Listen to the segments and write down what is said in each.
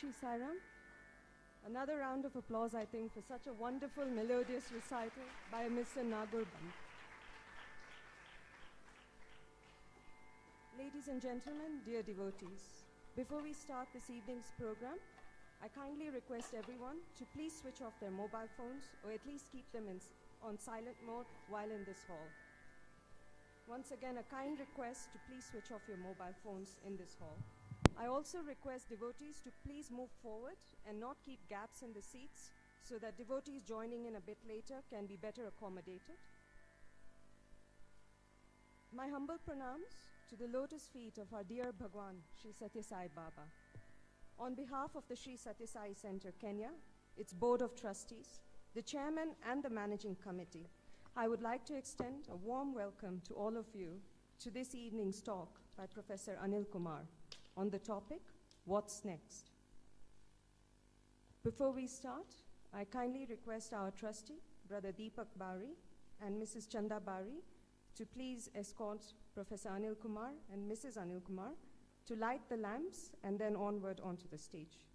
Shri Sairam. Another round of applause, I think, for such a wonderful, melodious recital by Mr. Nagur Band. Ladies and gentlemen, dear devotees, before we start this evening's program, I kindly request everyone to please switch off their mobile phones or at least keep them on silent mode while in this hall. Once again, a kind request to please switch off your mobile phones in this hall. I also request devotees to please move forward and not keep gaps in the seats so that devotees joining in a bit later can be better accommodated. My humble pranams to the lotus feet of our dear Bhagwan, Sri Sathya Sai Baba. On behalf of the Sri Sathya Sai Center, Kenya, its Board of Trustees, the Chairman and the Managing Committee, I would like to extend a warm welcome to all of you to this evening's talk by Professor Anil Kumar on the topic, What's Next? Before we start, I kindly request our trustee, Brother Deepak Bari and Mrs. Chanda Bari, to please escort Professor Anil Kumar and Mrs. Anil Kumar to light the lamps and then onward onto the stage.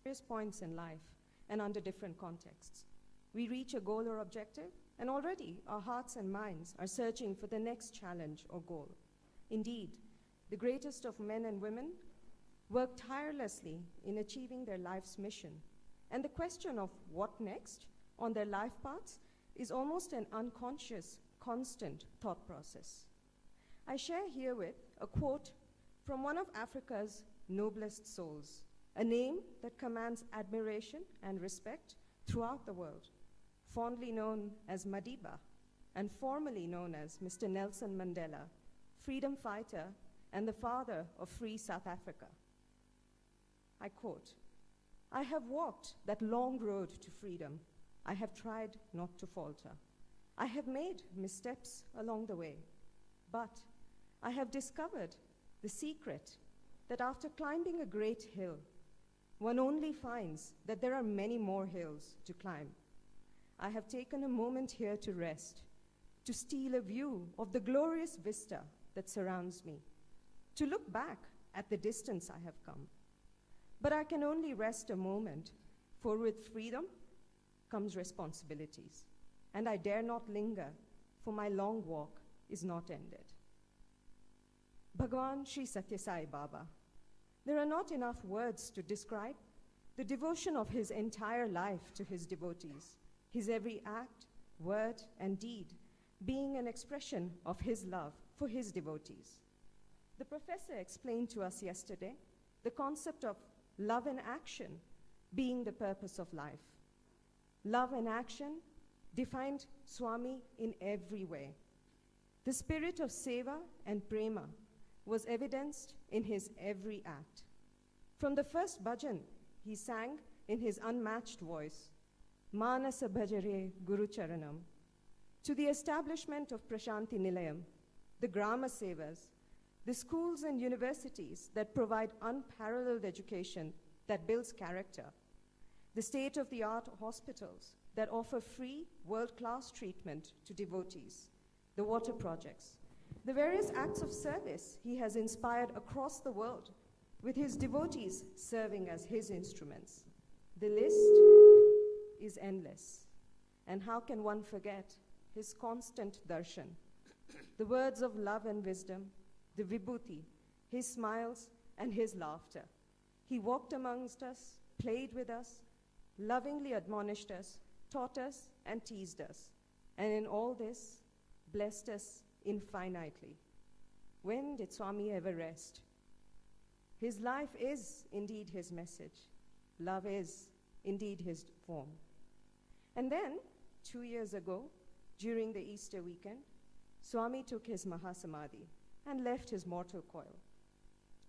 Various points in life and under different contexts. We reach a goal or objective, and already our hearts and minds are searching for the next challenge or goal. Indeed, the greatest of men and women work tirelessly in achieving their life's mission, and the question of what next on their life paths is almost an unconscious, constant thought process. I share herewith a quote from one of Africa's noblest souls, a name that commands admiration and respect throughout the world, fondly known as Madiba and formerly known as Mr. Nelson Mandela, freedom fighter and the father of free South Africa. I quote, "I have walked that long road to freedom. I have tried not to falter. I have made missteps along the way, but I have discovered the secret that after climbing a great hill, one only finds that there are many more hills to climb. I have taken a moment here to rest, to steal a view of the glorious vista that surrounds me, to look back at the distance I have come. But I can only rest a moment, for with freedom comes responsibilities, and I dare not linger, for my long walk is not ended." Bhagwan Sri Sathya Sai Baba. There are not enough words to describe the devotion of his entire life to his devotees, his every act, word, and deed being an expression of his love for his devotees. The professor explained to us yesterday the concept of love and action being the purpose of life. Love and action defined Swami in every way. The spirit of seva and prema was evidenced in his every act. From the first bhajan he sang in his unmatched voice, Manasa Bhajare Guru Charanam, to the establishment of Prashanti Nilayam, the Grama Sevas, the schools and universities that provide unparalleled education that builds character, the state-of-the-art hospitals that offer free, world-class treatment to devotees, the water projects, the various acts of service he has inspired across the world, with his devotees serving as his instruments. The list is endless. And how can one forget his constant darshan, the words of love and wisdom, the vibhuti, his smiles and his laughter. He walked amongst us, played with us, lovingly admonished us, taught us and teased us, and in all this, blessed us infinitely. When did Swami ever rest? His life is indeed his message. Love is indeed his form. And then, 2 years ago, during the Easter weekend, Swami took his Mahasamadhi and left his mortal coil.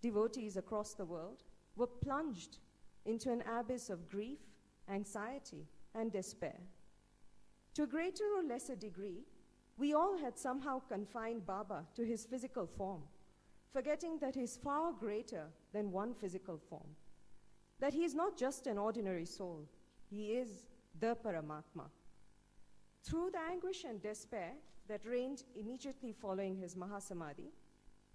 Devotees across the world were plunged into an abyss of grief, anxiety, and despair. To a greater or lesser degree, we all had somehow confined Baba to his physical form, forgetting that he is far greater than one physical form, that he is not just an ordinary soul, he is the Paramatma. Through the anguish and despair that reigned immediately following his Mahasamadhi,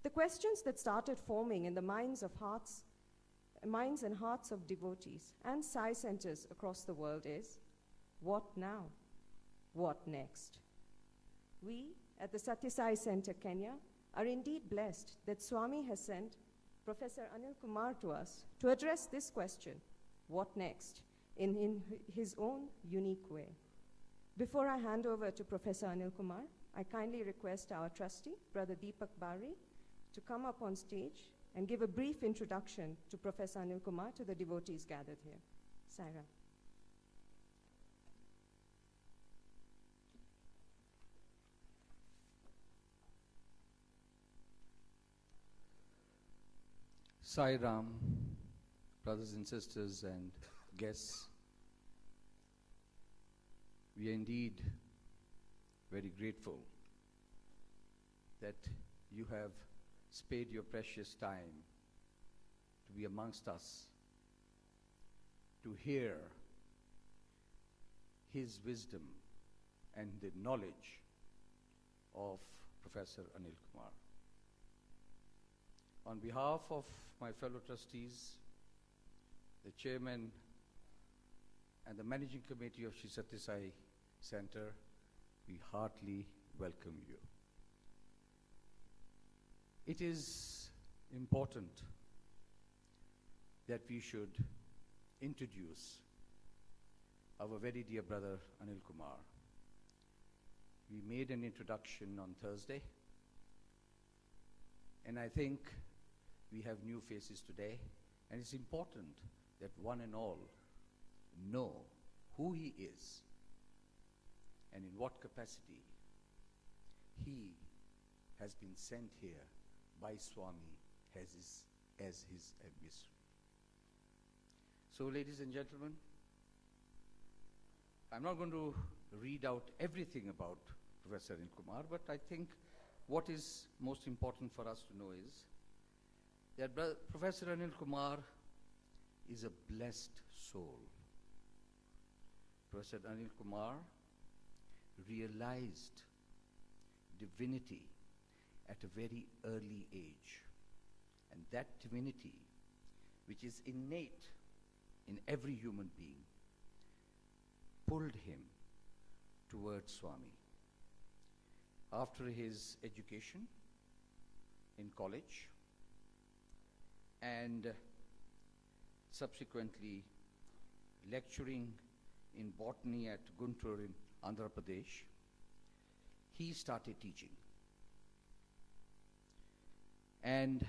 the questions that started forming in the minds and hearts of devotees and Sai centers across the world is, what now? What next? We at the Sathya Sai Center, Kenya, are indeed blessed that Swami has sent Professor Anil Kumar to us to address this question, what next, in his own unique way. Before I hand over to Professor Anil Kumar, I kindly request our trustee, Brother Deepak Bari, to come up on stage and give a brief introduction to Professor Anil Kumar to the devotees gathered here. Saira. Sai Ram, brothers and sisters and guests, we are indeed very grateful that you have spared your precious time to be amongst us, to hear his wisdom and the knowledge of Professor Anil Kumar. On behalf of my fellow trustees, the chairman and the managing committee of Sri Sathya Sai Center, we heartily welcome you. It is important that we should introduce our very dear brother Anil Kumar. We made an introduction on Thursday, and I think we have new faces today, and it's important that one and all know who he is and in what capacity he has been sent here by Swami as his emissary. So, ladies and gentlemen, I'm not going to read out everything about Professor Anil Kumar, but I think what is most important for us to know is that Professor Anil Kumar is a blessed soul. Professor Anil Kumar realized divinity at a very early age. And that divinity, which is innate in every human being, pulled him towards Swami. After his education in college and subsequently lecturing in botany at Guntur in Andhra Pradesh, he started teaching. And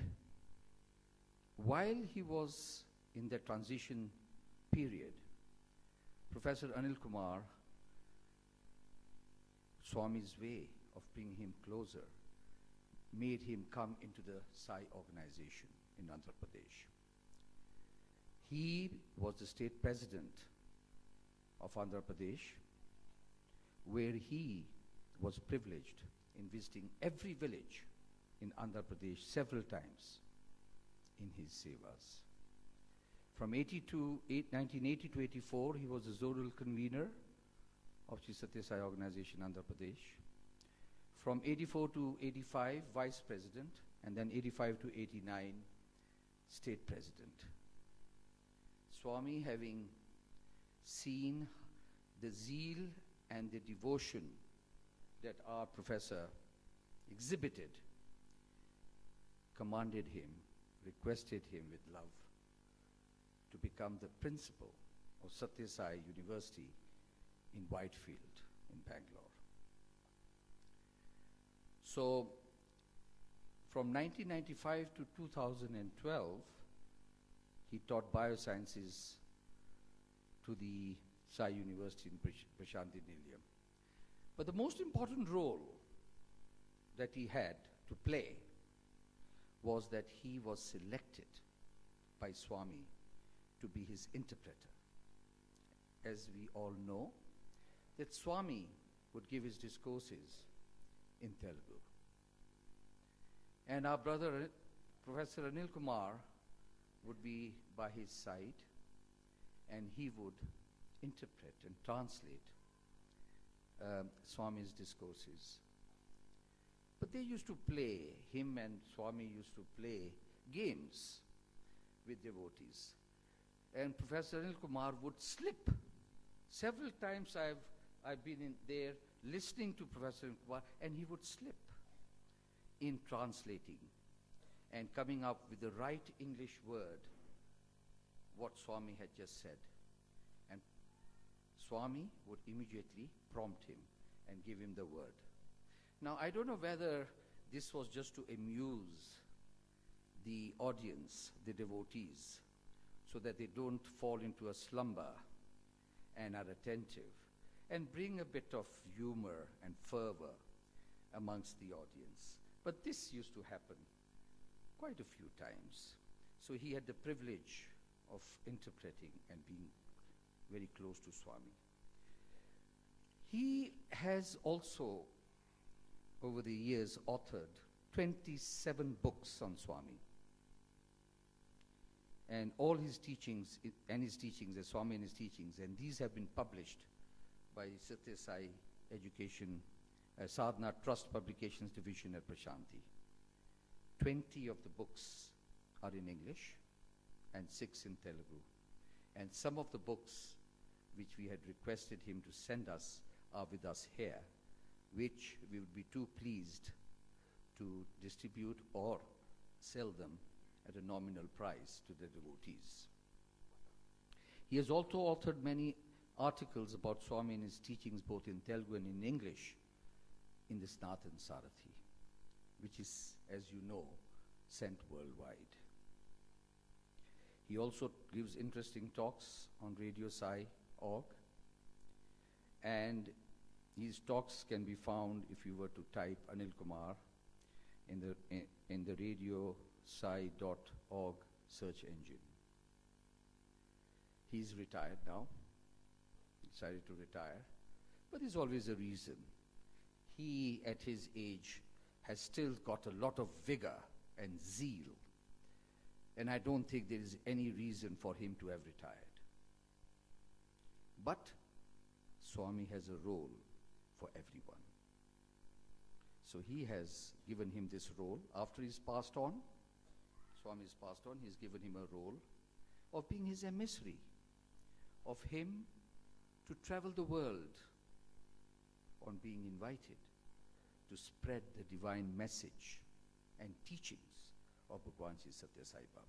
while he was in the transition period, Professor Anil Kumar, Swami's way of bringing him closer, made him come into the Sai organization in Andhra Pradesh. He was the state president of Andhra Pradesh, where he was privileged in visiting every village in Andhra Pradesh several times in his sevas. From 1980 to 84, he was the zonal convener of the Sathya Sai organization, Andhra Pradesh. From 84 to 85, vice president, and then 85 to 89, state president. Swami, having seen the zeal and the devotion that our professor exhibited, commanded him, requested him with love to become the principal of Sathya Sai University in Whitefield in Bangalore. So, from 1995 to 2012, he taught biosciences to the Sai University in Prashanthi Nilayam. But the most important role that he had to play was that he was selected by Swami to be his interpreter. As we all know, that Swami would give his discourses in Telugu. And our brother, Professor Anil Kumar, would be by his side, and he would interpret and translate Swami's discourses. But they used to play, him and Swami used to play games with devotees. And Professor Anil Kumar would slip. Several times I've been in there listening to Professor Anil Kumar, and he would slip in translating and coming up with the right English word, what Swami had just said. And Swami would immediately prompt him and give him the word. Now, I don't know whether this was just to amuse the audience, the devotees, so that they don't fall into a slumber and are attentive, and bring a bit of humor and fervor amongst the audience. But this used to happen quite a few times. So he had the privilege of interpreting and being very close to Swami. He has also, over the years, authored 27 books on Swami. And all his teachings, as Swami and his teachings, and these have been published by Sathya Sai Education, Sadhana Trust Publications Division at Prashanthi. 20 of the books are in English and 6 in Telugu. And some of the books which we had requested him to send us are with us here, which we would be too pleased to distribute or sell them at a nominal price to the devotees. He has also authored many articles about Swami and his teachings both in Telugu and in English in the Sanatana Sarathi, which is, as you know, sent worldwide. He also gives interesting talks on Radio Sai.org, and his talks can be found if you were to type Anil Kumar in the Radio Sai.org search engine. He's retired now, decided to retire, but there's always a reason. He, at his age, has still got a lot of vigor and zeal, and I don't think there is any reason for him to have retired. But Swami has a role for everyone. So he has given him this role. After he's passed on, Swami is passed on, he's given him a role of being his emissary, of him to travel the world on being invited to spread the divine message and teachings of Bhagwan Sri Sathya Sai Baba.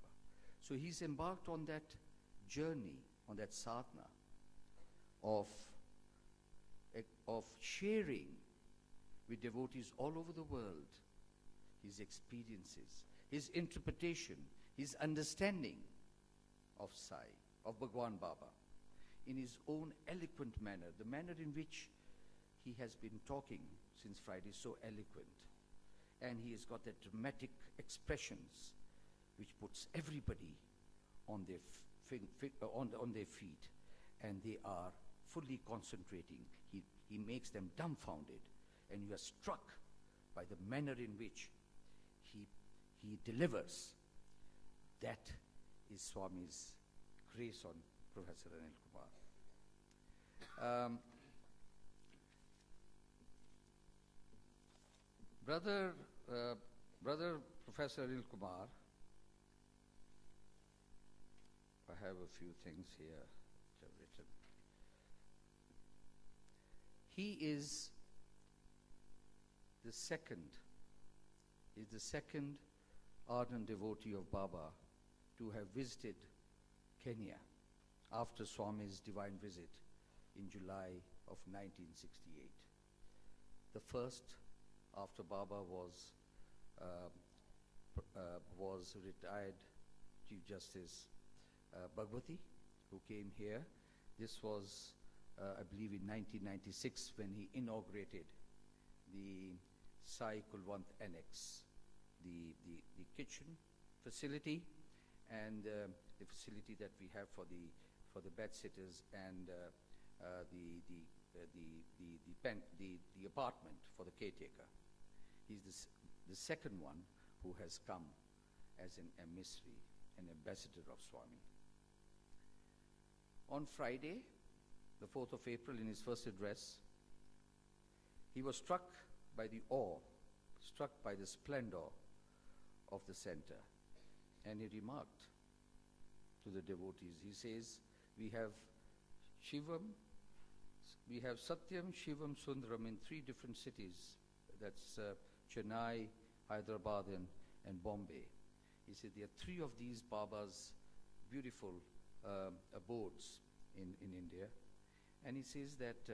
So he's embarked on that journey, on that sadhana of sharing with devotees all over the world his experiences, his interpretation, his understanding of Sai, of Bhagwan Baba, in his own eloquent manner, the manner in which he has been talking since Friday, so eloquent. And he has got that dramatic expressions which puts everybody on their, on their feet, and they are fully concentrating. He makes them dumbfounded, and you are struck by the manner in which he delivers. That is Swami's grace on Professor Anil Kumar. Brother Professor Anil Kumar, I have a few things here which I've written. He is the second ardent devotee of Baba to have visited Kenya after Swami's divine visit in July of 1968. The first, after Baba was retired Chief Justice Bhagwati, who came here. This was, I believe, in 1996 when he inaugurated the Sai Kulwant Annex, the kitchen facility, and the facility that we have for the bed sitters, and the apartment for the caretaker. He's the second one who has come as an emissary, an ambassador of Swami. On Friday, the 4th of April, in his first address, he was struck by the awe, struck by the splendor of the center. And he remarked to the devotees, he says, we have Satyam, Shivam, Sundaram in 3 different cities. That's Chennai, Hyderabad, and Bombay. He said there are 3 of these Baba's beautiful abodes in India. And he says that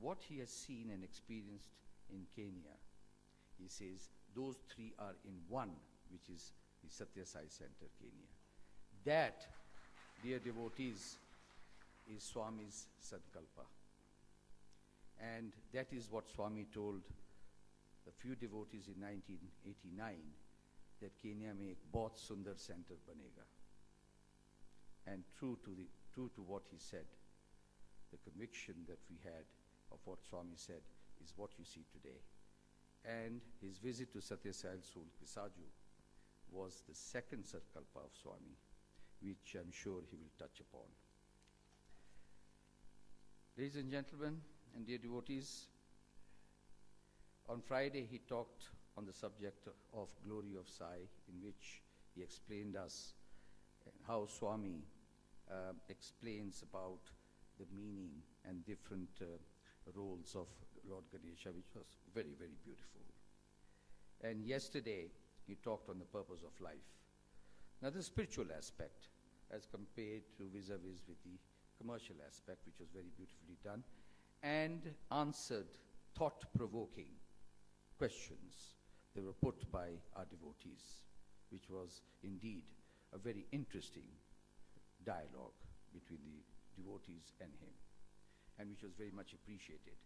what he has seen and experienced in Kenya, he says those 3 are in one, which is the Sathya Sai Center, Kenya. That, dear devotees, is Swami's Sadkalpa. And that is what Swami told a few devotees in 1989, that Kenya में एक बहुत सुंदर center बनेगा. And true to what he said, the conviction that we had of what Swami said is what you see today. And his visit to Sathya Sai Soul Kisaju was the second Satkalpa of Swami, which I'm sure he will touch upon. Ladies and gentlemen, and dear devotees, on Friday he talked on the subject of Glory of Sai, in which he explained us how Swami explains about the meaning and different roles of Lord Ganesha, which was very, very beautiful. And yesterday he talked on the purpose of life. Now the spiritual aspect as compared to vis-a-vis with the commercial aspect, which was very beautifully done, and answered thought-provoking questions that were put by our devotees, which was indeed a very interesting dialogue between the devotees and him, and which was very much appreciated.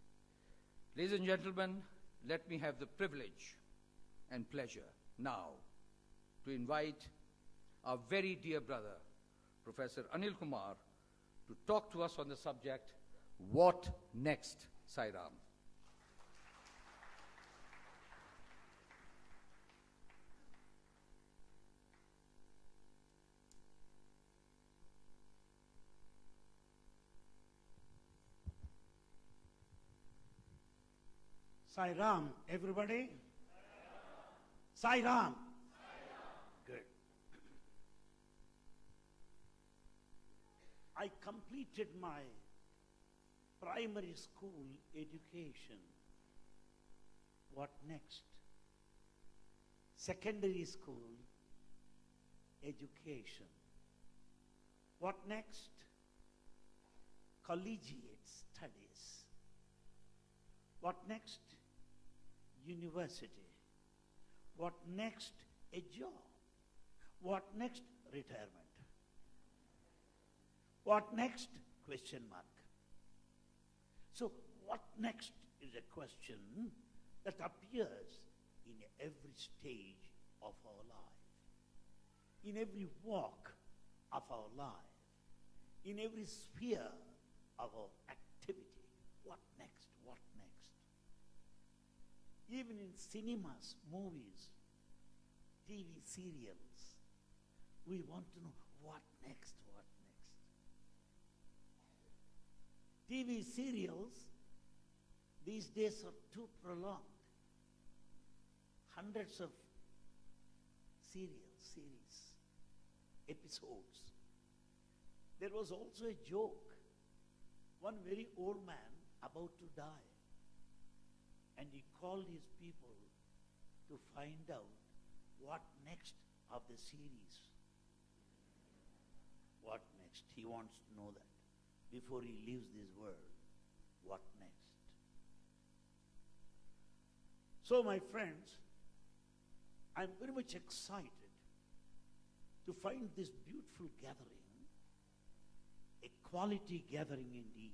Ladies and gentlemen, let me have the privilege and pleasure now to invite our very dear brother, Professor Anil Kumar, to talk to us on the subject, What Next, Sai Ram? Sai Ram, everybody? Sai Ram. Good. I completed my primary school education. What next? Secondary school education. What next? Collegiate studies. What next? University. What next? A job. What next? Retirement. What next? Question mark. So what next is a question that appears in every stage of our life, in every walk of our life, in every sphere of our activity. What next? What next? Even in cinemas, movies, TV serials, we want to know what next, what next. TV serials these days are too prolonged. Hundreds of series, episodes. There was also a joke. One very old man about to die, and he called his people to find out what next of the series. What next? He wants to know that before he leaves this world. What next? So, my friends, I'm very much excited to find this beautiful gathering, a quality gathering indeed.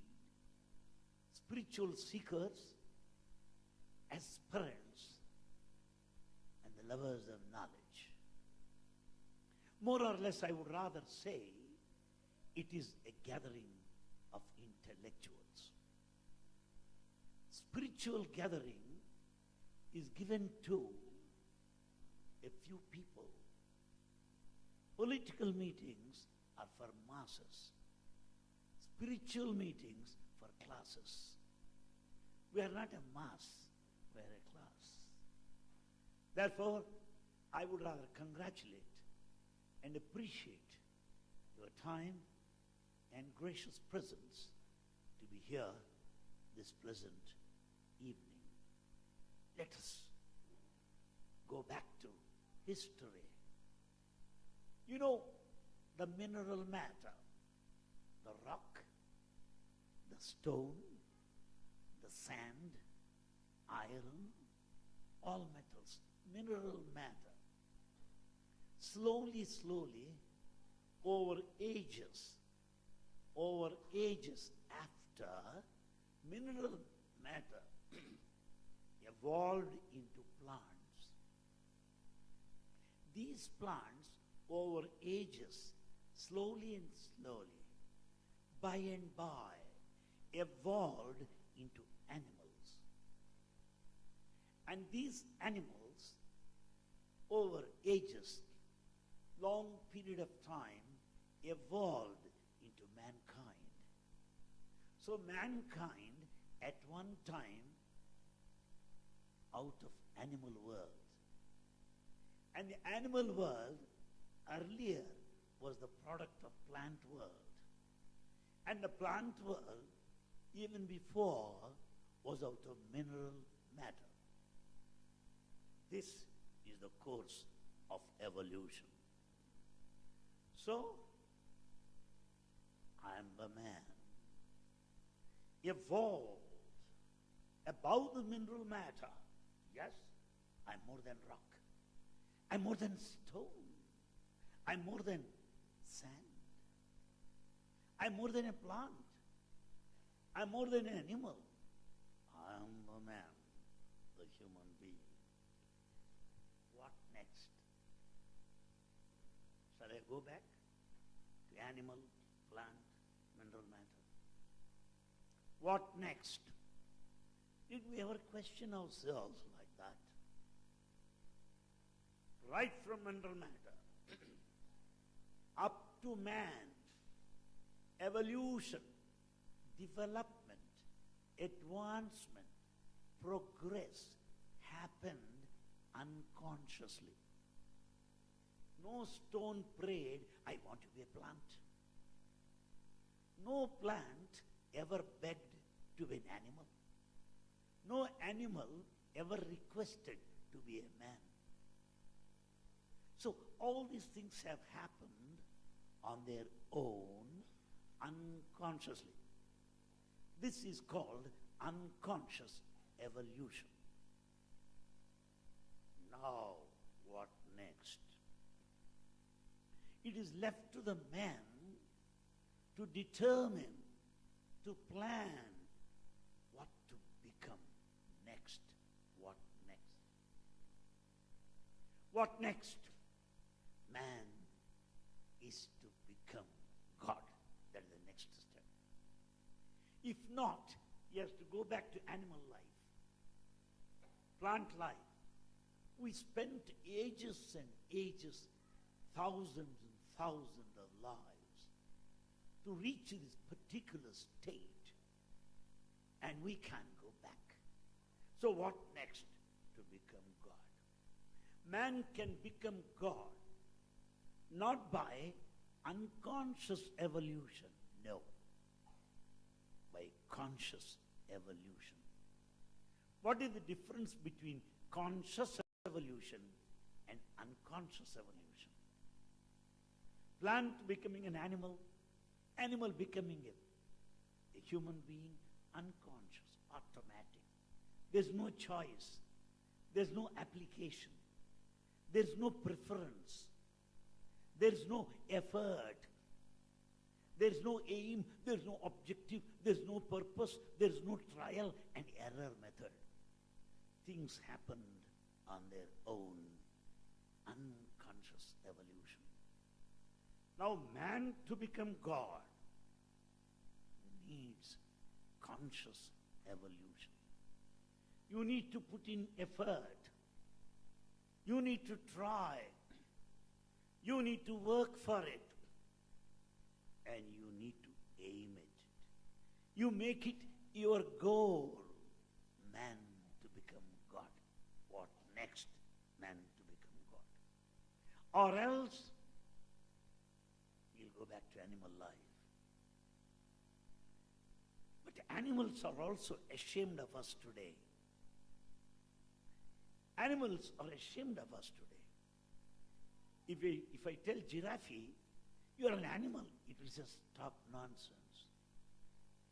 Spiritual seekers, aspirants, and the lovers of knowledge. More or less, I would rather say it is a gathering of intellectuals. Spiritual gathering is given to a few people. Political meetings are for masses. Spiritual meetings for classes. We are not a mass, we are a class. Therefore, I would rather congratulate and appreciate your time and gracious presence to be here this pleasant evening. Let us go back to history. You know, the mineral matter, the rock, the stone, the sand, iron, all metals, mineral matter. Slowly, over ages after, mineral matter evolved into plants. These plants, over ages, slowly, by and by, evolved into animals. And these animals, over ages, long period of time, evolved into mankind. So mankind, at one time, out of animal world. And the animal world earlier was the product of plant world. And the plant world, even before, was out of mineral matter. This is the course of evolution. So, I am the man, evolved above the mineral matter. Yes, I'm more than rock. I'm more than stone. I'm more than sand. I'm more than a plant. I'm more than an animal. I am the man, the human being. What next? Shall I go back to animal, plant, mineral matter? What next? Did we ever question ourselves like that? Right from mineral matter up to man, evolution, development, advancement, progress happened unconsciously. No stone prayed, I want to be a plant. No plant ever begged to be an animal. No animal ever requested to be a man. So all these things have happened on their own, unconsciously. This is called unconscious evolution. Now, what next? it is left to the man to determine, to plan what to become next. What next? What next? Man is to become God. That is the next step. If not, he has to go back to animal life, plant life. We spent ages and ages, thousands and thousands of lives to reach this particular state, and we can't go back. So what next? To become God. Man can become God not by unconscious evolution, no, by conscious evolution. What is the difference between conscious evolution and unconscious evolution? Plant becoming an animal, animal becoming a human being, unconscious, automatic. There's no choice. There's no application. There's no preference. There's no effort. There's no aim. There's no objective. There's no purpose. There's no trial and error method. Things happened on their own, unconscious evolution. Now, man to become God needs conscious evolution. You need to put in effort. You need to try. You need to work for it. And you need to aim at it. You make it your goal, man to become God. What next? Man to become God. Or else, we'll go back to animal life. But animals are also ashamed of us today. Animals are ashamed of us today. If I tell giraffe, you are an animal, it will just stop nonsense.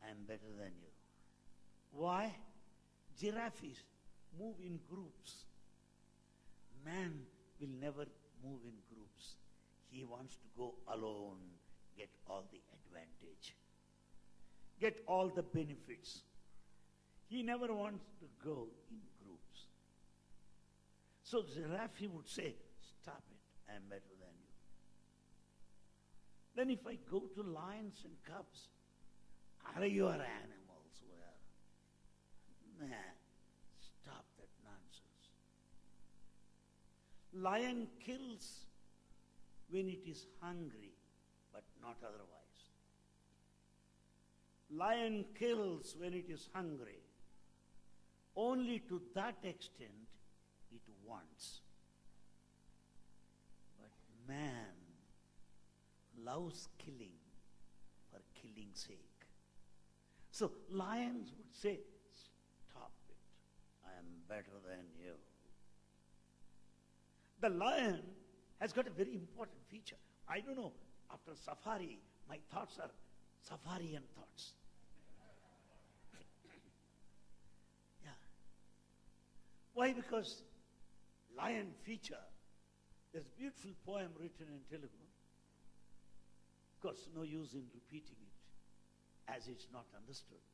I am better than you. Why? Giraffes move in groups. Man will never move in groups. He wants to go alone, get all the advantage, get all the benefits. He never wants to go in groups. So giraffe would say, stop it, I am better than you. Then if I go to lions and cubs, are your animals? Well, nah, stop that nonsense. Lion kills when it is hungry, but not otherwise. Lion kills when it is hungry. Only to that extent it wants. But man loves killing for killing's sake. So lions would say, stop it, I am better than you. The lion has got a very important feature. I don't know, after safari, my thoughts are safarian thoughts. Yeah. Why? Because lion feature, there's a beautiful poem written in Telugu. Of course, no use in repeating it, as it's not understood.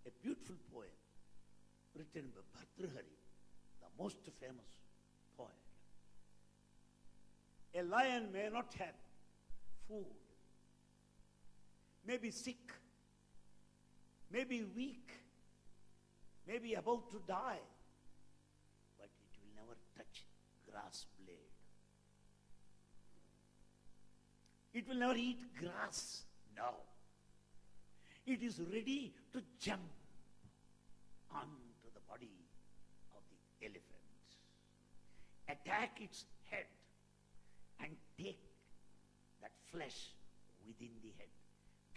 A beautiful poem written by Bhartrihari, the most famous poet. A lion may not have food, may be sick, may be weak, may be about to die, but it will never touch grass blade. It will never eat grass. No. It is ready to jump onto the body of the elephant, attack its head, and take that flesh within the head.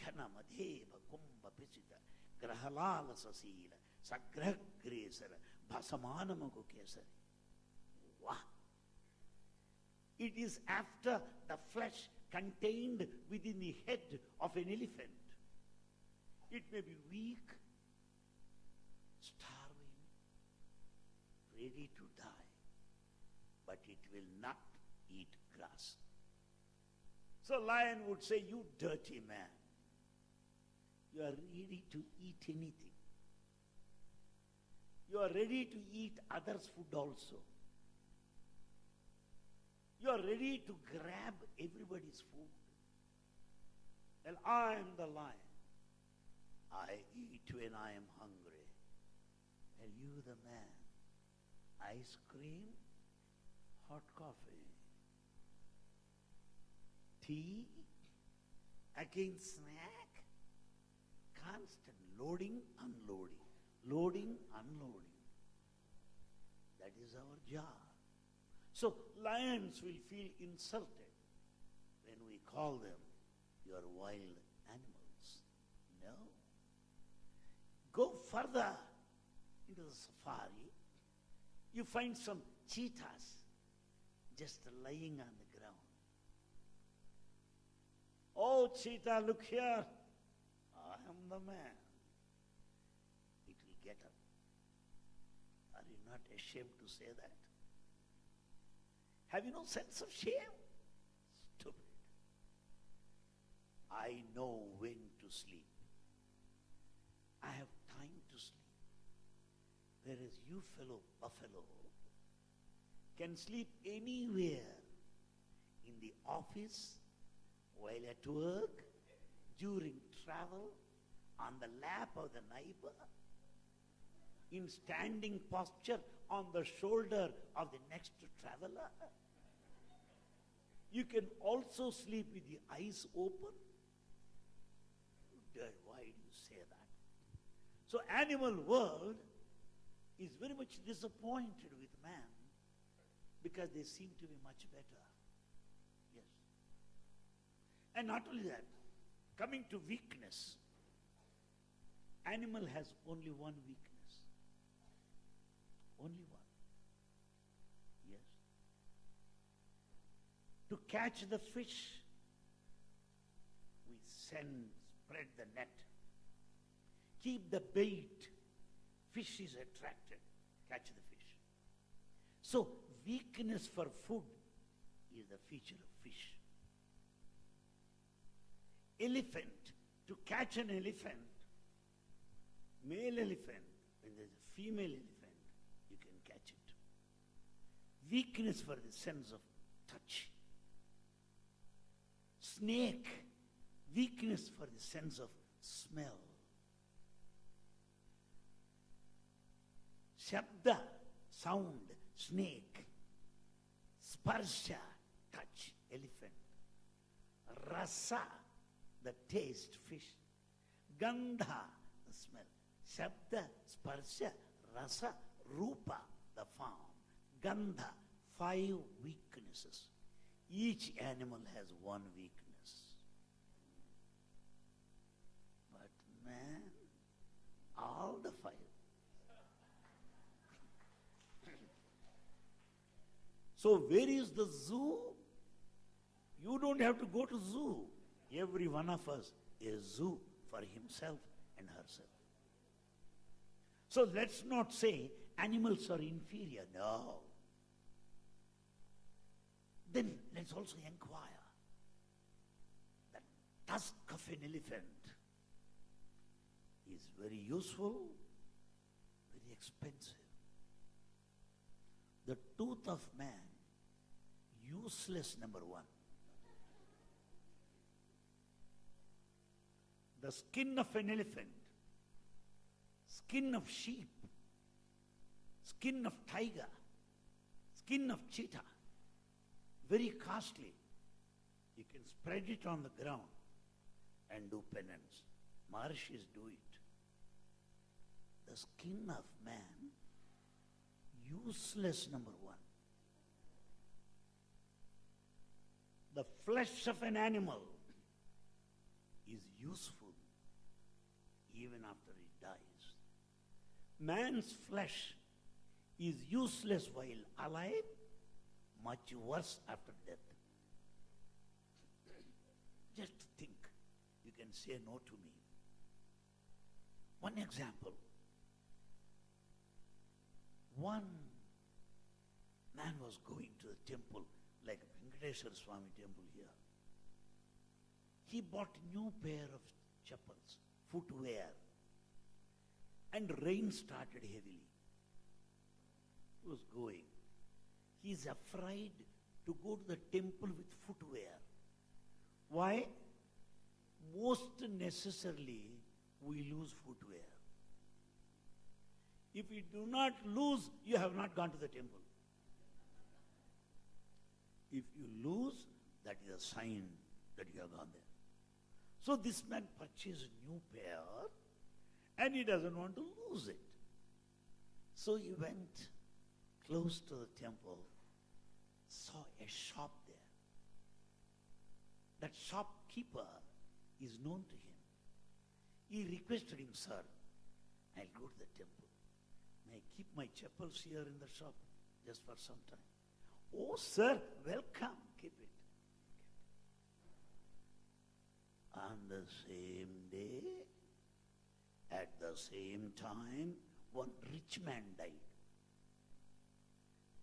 Kanamadeva kumbha pisita grahalala sasila sagragresara bhasamanamaku kesari. Wow! It is after the flesh contained within the head of an elephant. It may be weak, starving, ready to die, but it will not eat grass. So lion would say, you dirty man, you are ready to eat anything. You are ready to eat others' food also. You are ready to grab everybody's food. Well, I am the lion. I eat when I am hungry. And you the man. Ice cream, hot coffee, tea, again snack, constant loading, unloading, loading, unloading. That is our job. So lions will feel insulted when we call them your wild animals. No. Go further into the safari, you find some cheetahs just lying on the ground. Oh, cheetah, look here. I am the man. It will get up. Are you not ashamed to say that? Have you no sense of shame? Stupid. I know when to sleep. I have time to sleep. Whereas you fellow buffalo can sleep anywhere, in the office, while at work, during travel, on the lap of the neighbor, in standing posture on the shoulder of the next traveler. You can also sleep with the eyes open. Why do you say that? So animal world is very much disappointed with man because they seem to be much better. Yes. And not only that, coming to weakness, animal has only one weakness. Only one. Yes. To catch the fish, we spread the net. Keep the bait. Fish is attracted. Catch the fish. So, weakness for food is the feature of fish. Elephant. To catch an elephant, male elephant, when there's a female elephant, you can catch it. Weakness for the sense of touch. Snake, weakness for the sense of smell. Shabda, sound, snake. Sparsha, touch, elephant. Rasa, the taste, fish. Gandha, the smell. Shabda, sparsha, rasa, rupa, the form. Gandha, 5 weaknesses. Each animal has one weakness. But man, all the 5. So where is the zoo? You don't have to go to zoo. Every one of us is zoo for himself and herself. So let's not say animals are inferior. No. Then let's also inquire. The tusk of an elephant is very useful, very expensive. The tooth of man, useless, number 1. The skin of an elephant, skin of sheep, skin of tiger, skin of cheetah, very costly. You can spread it on the ground and do penance. Maharshis do it. The skin of man, useless, number 1. The flesh of an animal is useful even after it dies. Man's flesh is useless while alive, much worse after death. Just think, you can say no to me. One example. One man was going to the temple, like Venkateswara Swami temple here. He bought new pair of chappals, footwear, and rain started heavily. He was going. He is afraid to go to the temple with footwear. Why? Most necessarily, we lose footwear. If you do not lose, you have not gone to the temple. If you lose, that is a sign that you have gone there. So this man purchased a new pair and he doesn't want to lose it. So he went close to the temple, saw a shop there. That shopkeeper is known to him. He requested him, sir, I'll go to the temple. May I keep my chappals here in the shop just for some time? Oh, sir, welcome, keep it. On the same day, at the same time, one rich man died.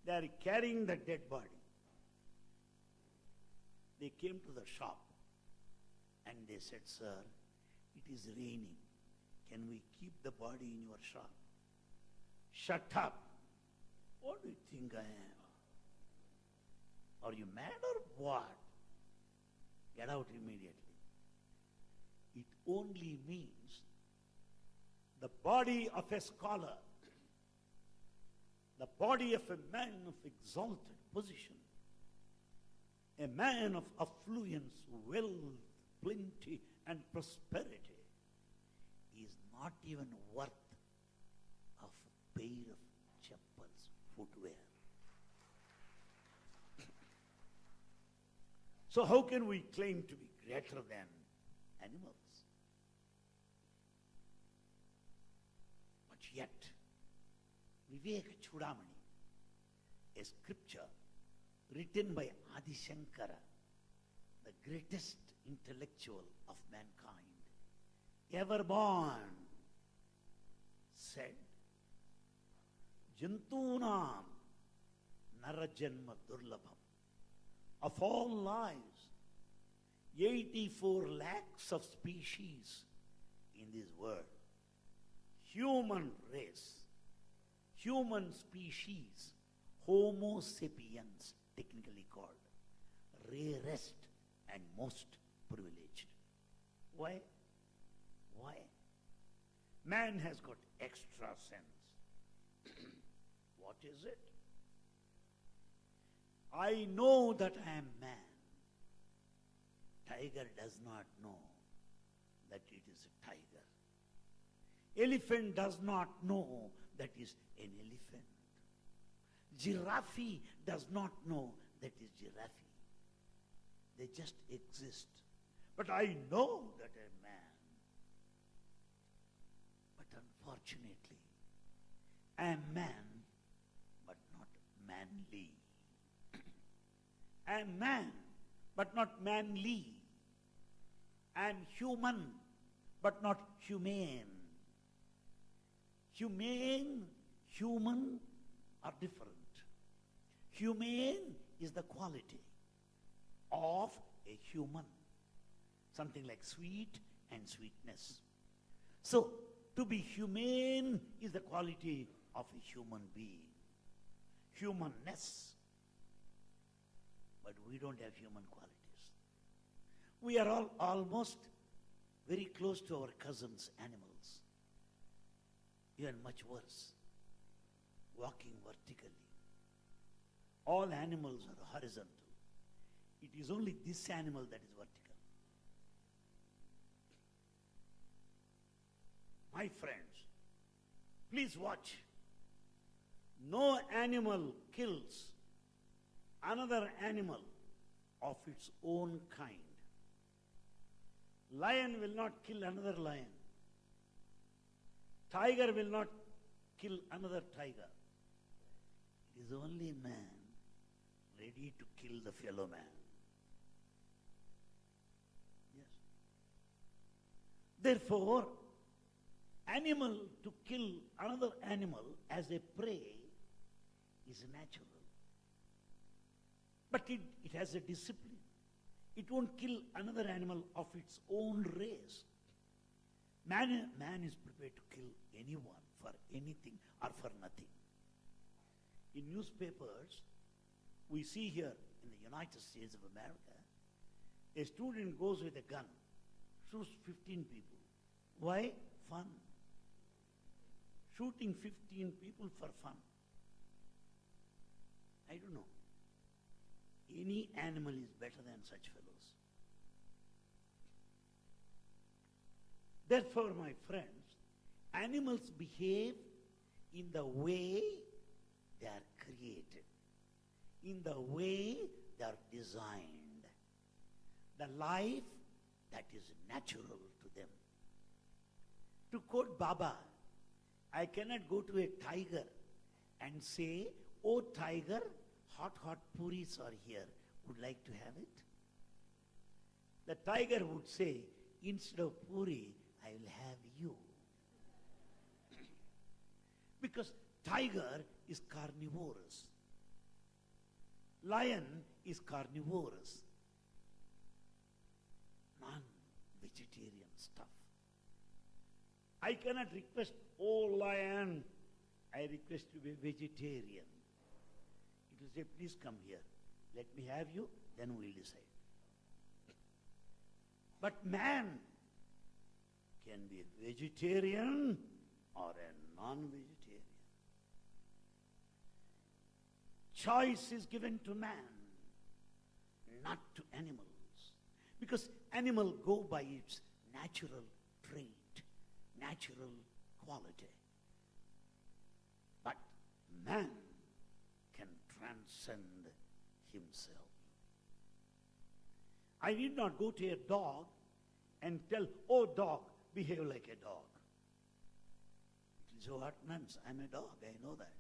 They are carrying the dead body. They came to the shop and they said, sir, it is raining. Can we keep the body in your shop? Shut up. What do you think I am? Are you mad or what? Get out immediately. It only means the body of a scholar, the body of a man of exalted position, a man of affluence, wealth, plenty, and prosperity is not even worth of a pair of chappals, footwear. So how can we claim to be greater than animals? But yet, Viveka Chudamani, a scripture written by Adi Shankara, the greatest intellectual of mankind, ever born, said, Jantunam Narajanma Durlabham. Of all lives, 84 lakhs of species in this world, human race, human species, Homo sapiens, technically called, rarest and most privileged. Why? Why? Man has got extra sense. What is it? I know that I am man. Tiger does not know that it is a tiger. Elephant does not know that is an elephant. Giraffe does not know that is giraffe. They just exist. But I know that I am man. But unfortunately, I am man, but not manly. I am man, but not manly. I am human, but not humane. Humane, human are different. Humane is the quality of a human. Something like sweet and sweetness. So, to be humane is the quality of a human being. Humanness. But we don't have human qualities. We are all almost very close to our cousins, animals. Even much worse. Walking vertically. All animals are horizontal. It is only this animal that is vertical. My friends, please watch. No animal kills another animal of its own kind. Lion will not kill another lion. Tiger will not kill another tiger. It is only man ready to kill the fellow man. Yes. Therefore, animal to kill another animal as a prey is natural. But it has a discipline. It won't kill another animal of its own race. Man is prepared to kill anyone for anything or for nothing. In newspapers, we see here in the United States of America, a student goes with a gun, shoots 15 people. Why? Fun. Shooting 15 people for fun. I don't know. Any animal is better than such fellows. Therefore, my friends, animals behave in the way they are created, in the way they are designed, the life that is natural to them. To quote Baba, I cannot go to a tiger and say, "Oh tiger, hot puris are here. Would like to have it?" The tiger would say, "Instead of puri, I will have you." Because tiger is carnivorous. Lion is carnivorous. Non-vegetarian stuff. I cannot request, "Oh lion, I request you to be vegetarian." It will say, "Please come here. Let me have you, then we'll decide." But man can be a vegetarian or a non-vegetarian. Choice is given to man, not to animals. Because animal go by its natural trait, natural quality. But man can transcend himself. I need not go to a dog and tell, "Oh dog, behave like a dog." It is, "Oh, what nonsense, I'm a dog, I know that."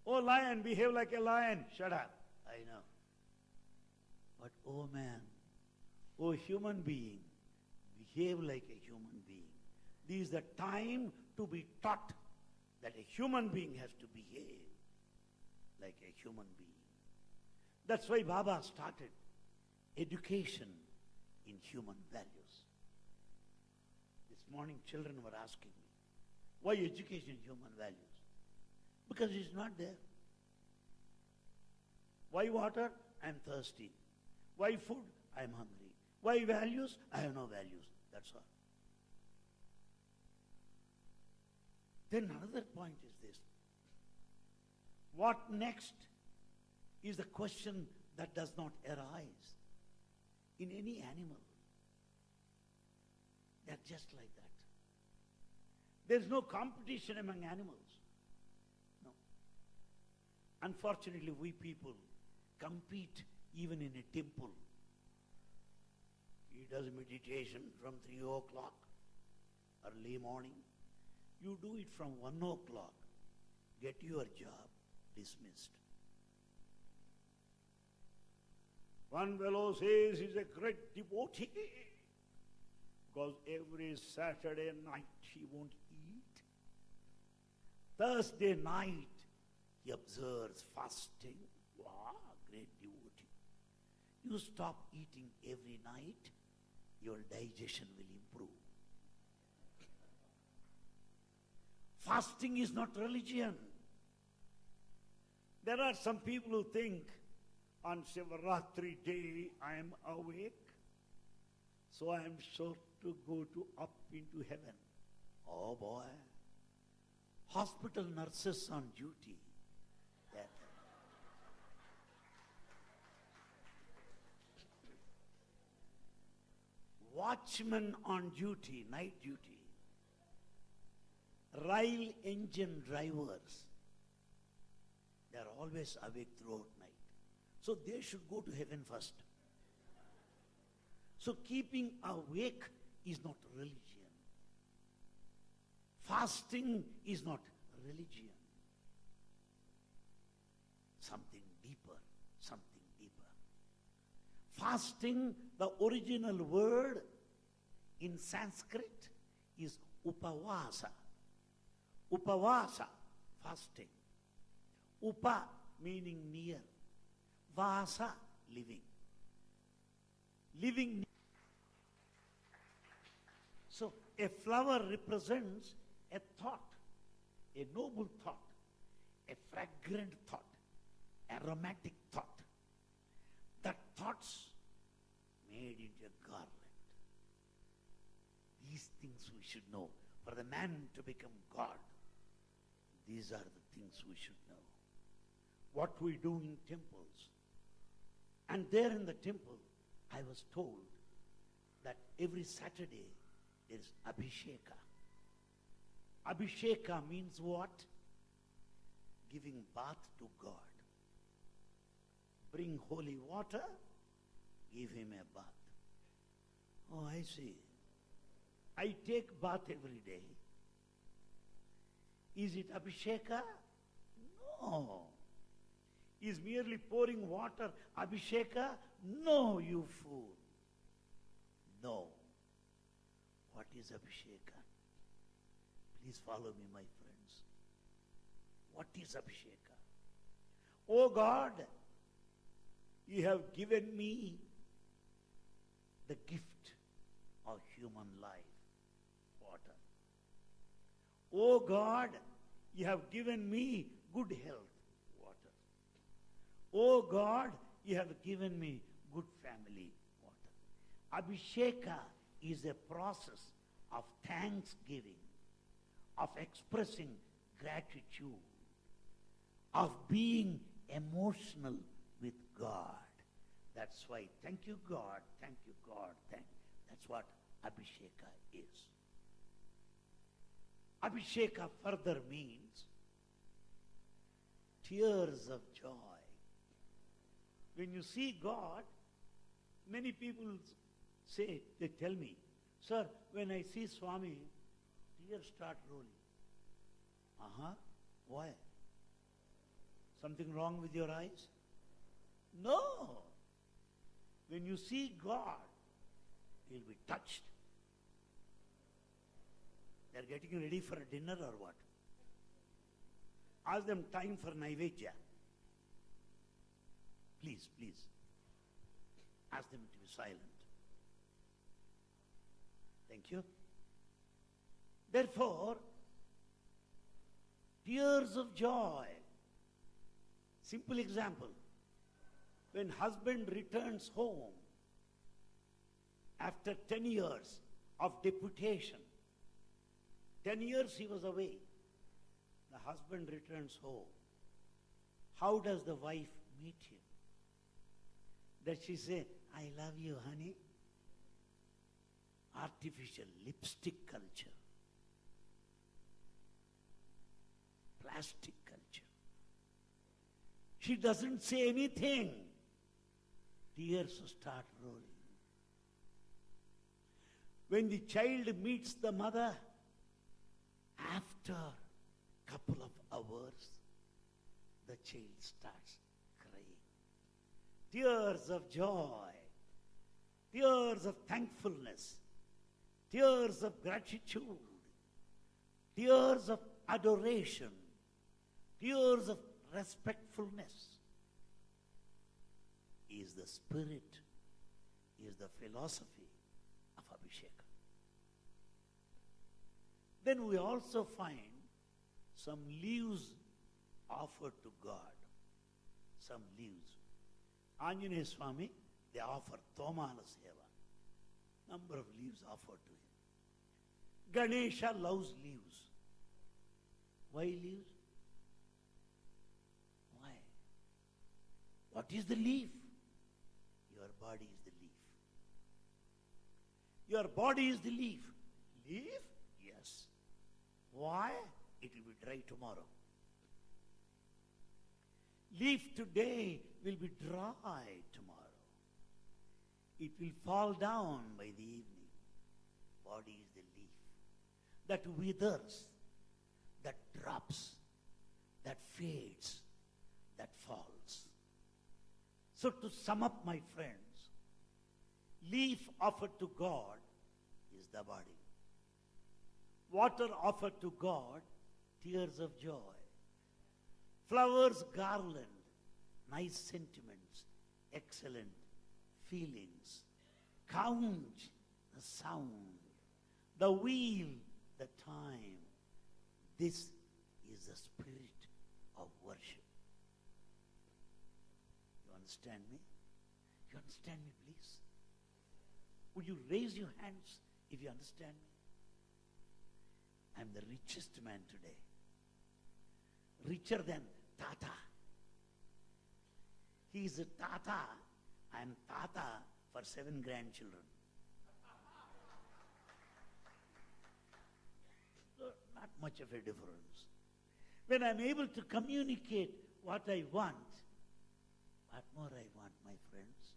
"Oh lion, behave like a lion." Shut up, I know. But oh man, oh human being, behave like a human being. This is the time to be taught that a human being has to behave like a human being. That's why Baba started education in human values. This morning children were asking me, "Why education in human values?" Because it's not there. Why water? I'm thirsty. Why food? I'm hungry. Why values? I have no values. That's all. Then another point is this. What next is the question that does not arise in any animal. They're just like that. There's no competition among animals. No. Unfortunately, we people compete even in a temple. He does meditation from 3 o'clock early morning. You do it from 1 o'clock. Get your job dismissed. One fellow says he's a great devotee because every Saturday night he won't eat. Thursday night he observes fasting. Wow, great devotee. You stop eating every night, your digestion will improve. Fasting is not religion. There are some people who think on Shivaratri day I am awake, so I am sure to go up into heaven. Oh boy. Hospital nurses on duty. That. Watchmen on duty, night duty. Rail engine drivers. They are always awake throughout night. So they should go to heaven first. So keeping awake is not religion. Fasting is not religion. Something deeper, something deeper. Fasting, the original word in Sanskrit is upavasa. Upavasa, fasting. Upa meaning near. Vasa, living. Living. So a flower represents a thought, a noble thought, a fragrant thought, aromatic thought. That thoughts made into a garland. These things we should know. For the man to become God, these are the things we should know. What we do in temples. And there in the temple, I was told that every Saturday there is Abhisheka. Abhisheka means what? Giving bath to God. Bring holy water, give him a bath. Oh, I see. I take bath every day. Is it Abhisheka? No. Is merely pouring water Abhisheka? No, you fool. No. What is Abhisheka? Please follow me, my friends. What is Abhisheka? Oh God, you have given me the gift of human life, water. Oh God, you have given me good health, water. Oh God, you have given me good family, water. Abhisheka is a process of thanksgiving, of expressing gratitude, of being emotional with God. That's why, thank you God, thank you God, that's what Abhisheka is. Abhisheka further means tears of joy. When you see God, many people say, they tell me, sir, when I see Swami, tears start rolling. Why? Something wrong with your eyes? No. When you see God, you'll be touched. They're getting ready for a dinner or what? Ask them time for Naivedya. Please, please. Ask them to be silent. Thank you. Therefore, tears of joy. Simple example. When husband returns home after 10 years of deputation, 10 years he was away, the husband returns home. How does the wife meet him? Does she say, I love you, honey? Artificial lipstick culture. Plastic culture. She doesn't say anything. Tears start rolling. When the child meets the mother, after a couple of hours, the child starts crying. Tears of joy, tears of thankfulness, tears of gratitude, tears of adoration, tears of respectfulness is the spirit, is the philosophy of Abhisheka. Then we also find some leaves offered to God. Some leaves. Anjaneya Swami, they offer Tomala Seva. Number of leaves offered to him. Ganesha loves leaves. Why leaves? Why? What is the leaf? Your body is the leaf. Your body is the leaf. Leaf? Yes. Why? It will be dry tomorrow. Leaf today will be dry tomorrow. It will fall down by the evening. Body is the leaf that withers, that drops, that fades, that falls. So to sum up, my friends, leaf offered to God is the body. Water offered to God, tears of joy. Flowers garland, nice sentiments, excellent feelings. Count the sound, the wheel, the time. This is the spirit of worship. You understand me? You understand me, please? Would you raise your hands if you understand me? I'm the richest man today. Richer than Tata. He is a Tata. I am Tata for 7 grandchildren. Not much of a difference. When I'm able to communicate what I want, what more I want, my friends?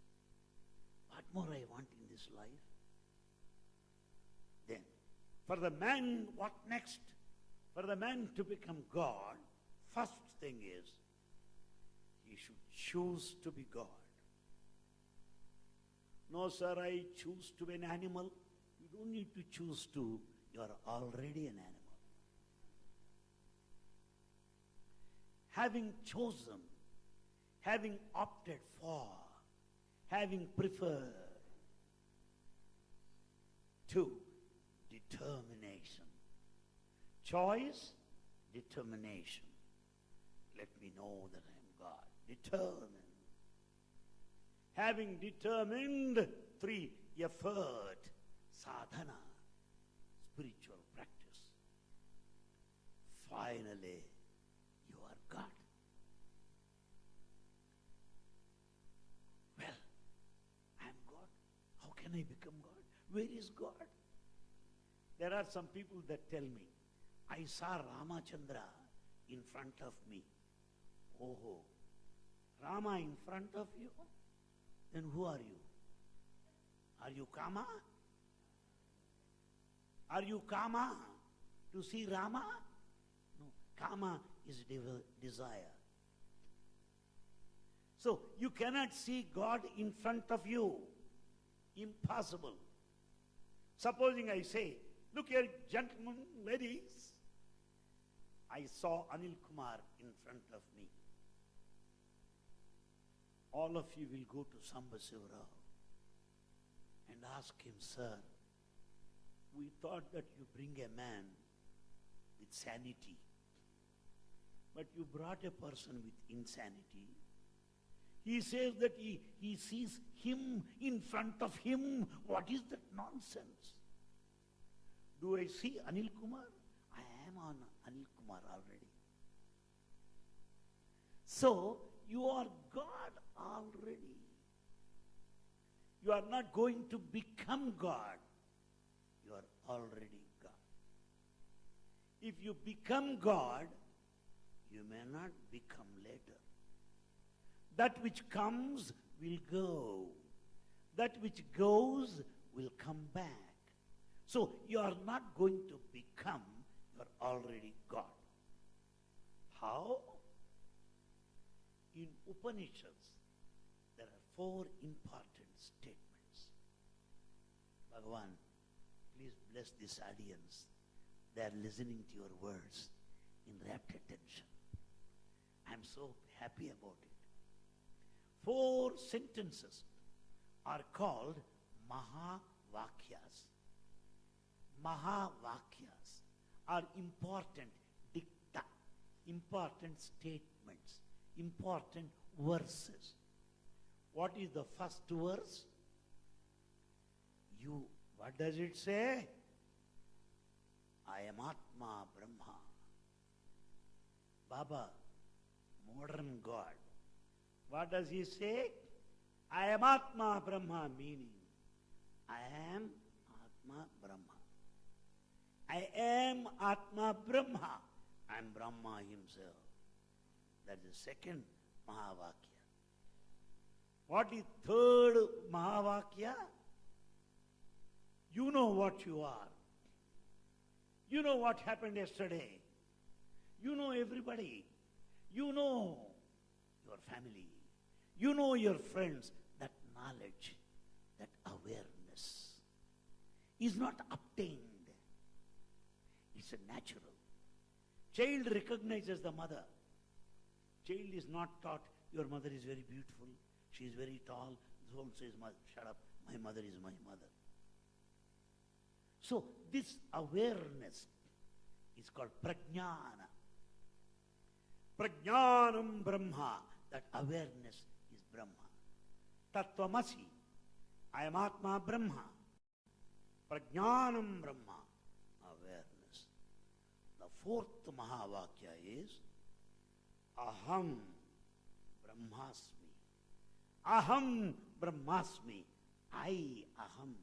What more I want in this life? Then, for the man, what next? For the man to become God, first thing is, he should choose to be God. No, sir, I choose to be an animal. You don't need to choose to. You are already an animal. Having chosen, having opted for, having preferred, 2, determination. Choice, determination. Let me know that I am God. Determined. Having determined, 3, effort, sadhana, spiritual practice. Finally, you are God. Well, I am God. How can I become God? Where is God? There are some people that tell me, I saw Ramachandra in front of me. Oh, Rama in front of you? Then who are you? Are you Kama? Are you Kama to see Rama? No, Kama is desire. So you cannot see God in front of you. Impossible. Supposing I say, look here, gentlemen, ladies, I saw Anil Kumar in front of me. All of you will go to Sambasivara and ask him, sir, we thought that you bring a man with sanity, but you brought a person with insanity. He says that he sees him in front of him. What is that nonsense? Do I see Anil Kumar? I am on Anil Kumar already. So, you are God already. You are not going to become God. You are already God. If you become God, you may not become later. That which comes will go. That which goes will come back. So you are not going to become, you are already God. How? In Upanishads, there are 4 important statements. Bhagavan, please bless this audience. They are listening to your words in rapt attention. I am so happy about it. 4 sentences are called Mahavakyas. Mahavakyas are important dicta, important statements, important verses. What is the first verse? What does it say? I am Atma Brahma. Baba, modern God. What does he say? I am Atma Brahma, meaning I am Atma Brahma. I am Atma Brahma. I am Brahma himself. That is the second Mahavakya. What is third Mahavakya? You know what you are. You know what happened yesterday. You know everybody. You know your family. You know your friends. That knowledge, that awareness is not obtained. It's a natural. Child recognizes the mother. Child is not taught, your mother is very beautiful. She is very tall. This one says, shut up, my mother is my mother. So this awareness is called prajnana. Prajnanam Brahma. That awareness is Brahma. Tattvamasi. I am Atma Brahma. Prajnanam Brahma. Awareness. The fourth Mahavakya is Aham Brahmasmi. Aham Brahmasmi. I Aham.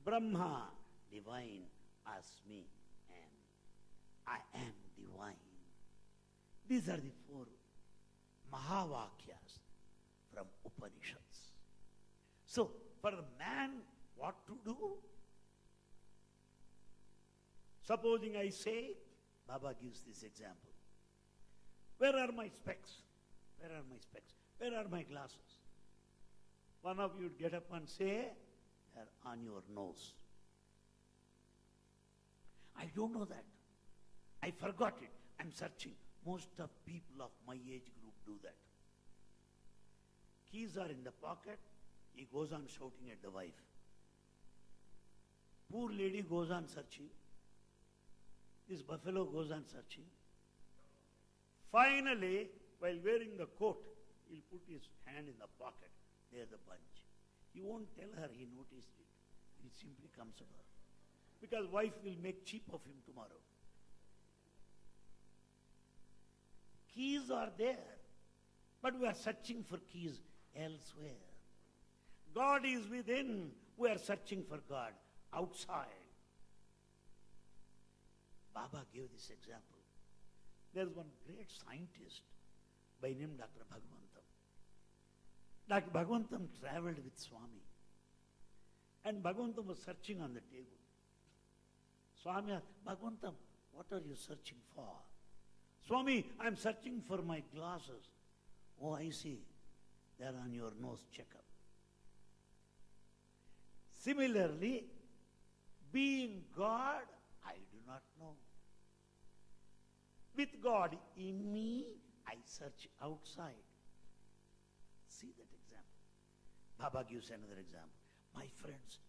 Brahma, divine, Asmi, am. I am divine. These are the four Mahavakyas from Upanishads. So, for a man, what to do? Supposing I say, Baba gives this example. Where are my specs? Where are my specs? Where are my glasses? One of you would get up and say, they're on your nose. I don't know that. I forgot it. I'm searching. Most of people of my age group do that. Keys are in the pocket. He goes on shouting at the wife. Poor lady goes on searching. This buffalo goes on searching. Finally, while wearing the coat, he'll put his hand in the pocket. There's the bunch. He won't tell her he noticed it. He simply comes to her. Because wife will make cheap of him tomorrow. Keys are there, but we are searching for keys elsewhere. God is within. We are searching for God outside. Baba gave this example. There is one great scientist by name Dr. Bhagwantam. Dr. Bhagwantam traveled with Swami. And Bhagwantam was searching on the table. Swami asked, Bhagwantam, what are you searching for? Swami, I am searching for my glasses. Oh, I see. They are on your nose checkup. Similarly, being God, I do not know. With God in me, I search outside. See that example. Baba gives another example. My friends,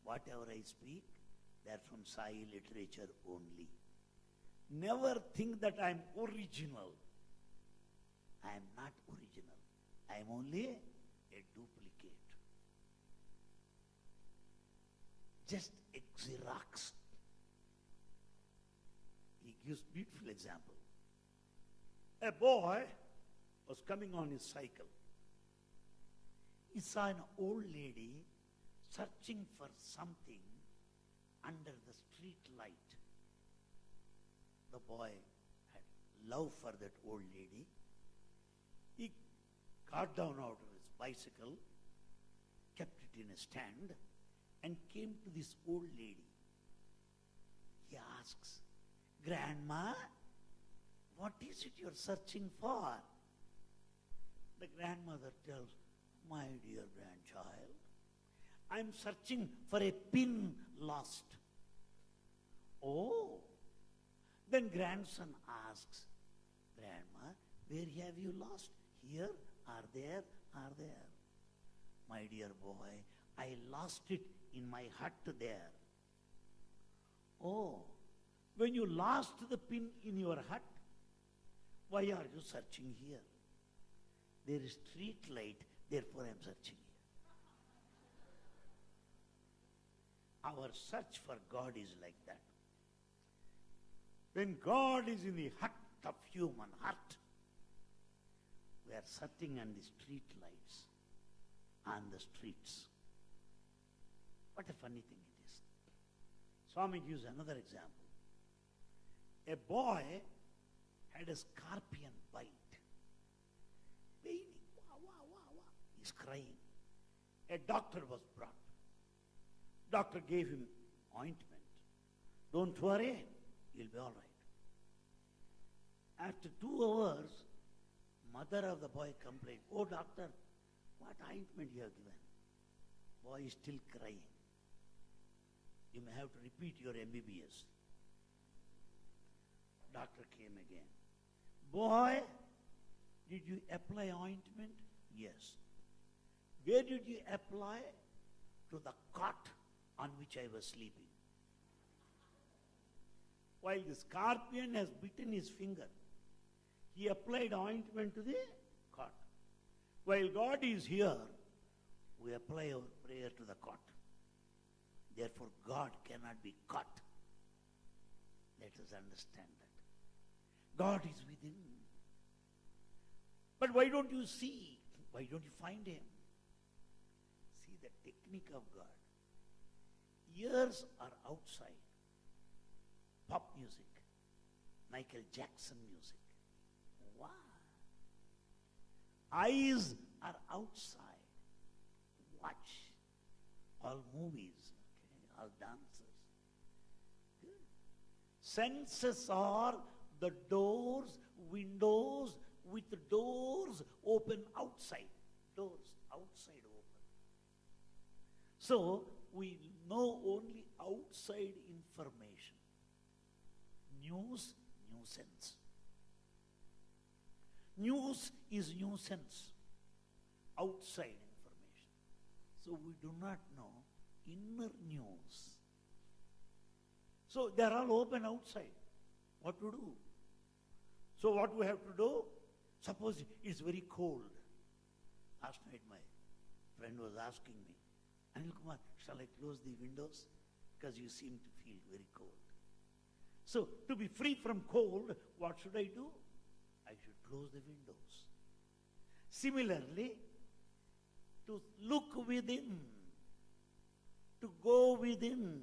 whatever I speak, they are from Sai literature only. Never think that I am original. I am not original. I am only a duplicate. Just a Xerox. He gives beautiful example. A boy was coming on his cycle. He saw an old lady searching for something under the street light. The boy had love for that old lady. He got down out of his bicycle, kept it in a stand, and came to this old lady. He asks, Grandma, what is it you're searching for? The grandmother tells, my dear grandchild, I'm searching for a pin lost. Oh, then grandson asks, Grandma, where have you lost? Here, are there? My dear boy, I lost it in my hut there. Oh, when you lost the pin in your hut, why are you searching here? There is street light, therefore I am searching here. Our search for God is like that. When God is in the hut of human heart, we are searching on the street lights, on the streets. What a funny thing it is. Swami gives another example. A boy had a scorpion bite. Paining. Wah, wah, wah, wah. He's crying. A doctor was brought. Doctor gave him ointment. Don't worry, you'll be all right. After 2 hours, mother of the boy complained, oh doctor, what ointment you have given? Boy is still crying. You may have to repeat your MBBS. Doctor came again. Boy, did you apply ointment? Yes. Where did you apply? To the cot on which I was sleeping. While the scorpion has bitten his finger, he applied ointment to the cot. While God is here, we apply our prayer to the cot. Therefore, God cannot be caught. Let us understand that. God is within. But why don't you see? Why don't you find Him? See the technique of God. Ears are outside. Pop music. Michael Jackson music. Wow. Eyes are outside. Watch. All movies. Okay? All dances. Good. Senses are the doors, windows, with the doors open outside. Doors outside open. So, we know only outside information. News, nuisance. News is nuisance. Outside information. So, we do not know inner news. So, they are all open outside. What to do? So, what we have to do? Suppose it's very cold. Last night my friend was asking me, Anil Kumar, shall I close the windows? Because you seem to feel very cold. So, to be free from cold, what should I do? I should close the windows. Similarly, to look within, to go within,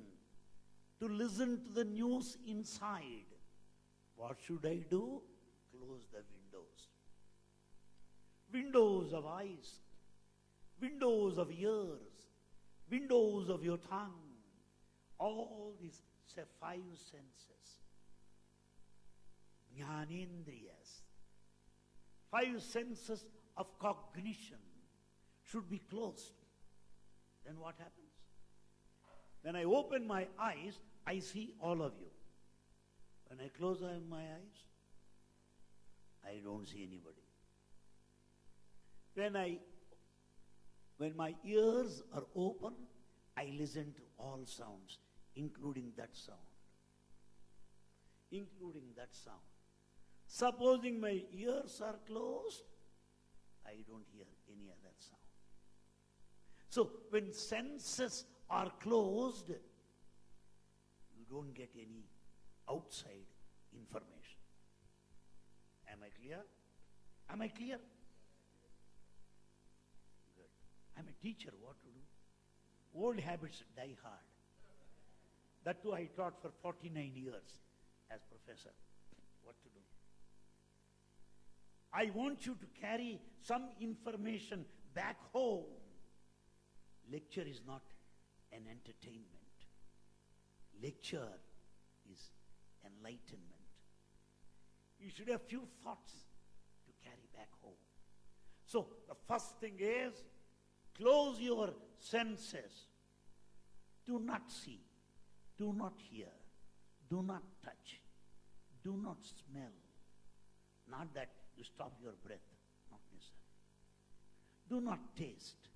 to listen to the news inside, what should I do? Close the windows. Windows of eyes, windows of ears, windows of your tongue, all these five senses. Jnanendriyas. Five senses of cognition should be closed. Then what happens? When I open my eyes, I see all of you. When I close my eyes, I don't see anybody. When my ears are open, I listen to all sounds, including that sound. Including that sound. Supposing my ears are closed, I don't hear any other sound. So, when senses are closed, you don't get any outside information. Am I clear? Am I clear? Good. I'm a teacher, what to do? Old habits die hard. That too I taught for 49 years as professor. What to do? I want you to carry some information back home. Lecture is not an entertainment. Lecture is enlightenment. You should have few thoughts to carry back home. So, the first thing is, close your senses. Do not see, do not hear, do not touch, do not smell. Not that you stop your breath, not necessary. Do not taste,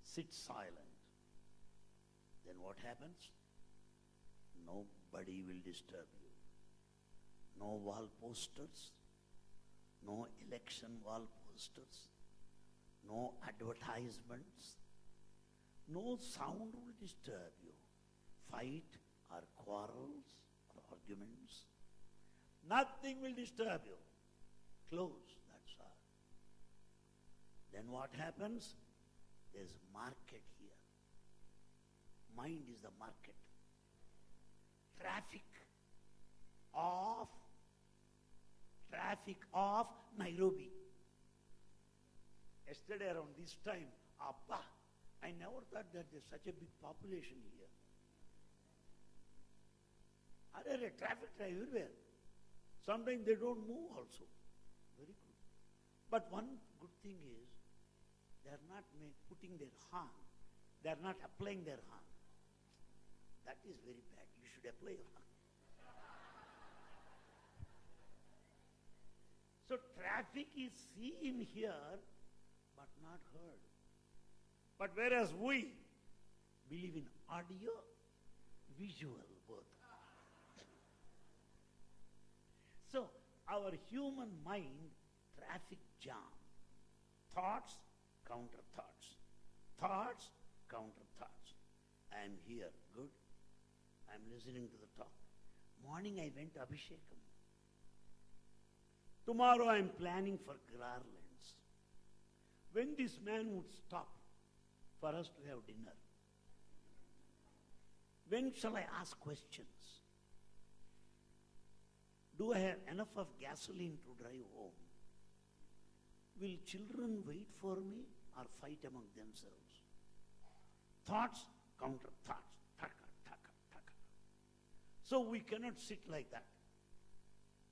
sit silent. Then what happens? Nobody will disturb you. No wall posters, no election wall posters, no advertisements, no sound will disturb you. Fight or quarrels or arguments, nothing will disturb you. Close, that's all. Then what happens? There's market here. Mind is the market. Traffic of Nairobi. Yesterday around this time, Abba, I never thought that there's such a big population here. Are there traffic everywhere? Sometimes they don't move also. Very good. But one good thing is, they are not putting their hand. They are not applying their hand. That is very bad. You should apply your hand. So traffic is seen here, but not heard. But whereas we believe in audio, visual both. So our human mind, traffic jam. Thoughts, counter thoughts. Thoughts, counter thoughts. I am here, good. I am listening to the talk. Morning I went to Abhishekam. Tomorrow I am planning for garlands. When this man would stop for us to have dinner? When shall I ask questions? Do I have enough of gasoline to drive home? Will children wait for me or fight among themselves? Thoughts, counter thoughts. Taka, taka, taka. So we cannot sit like that.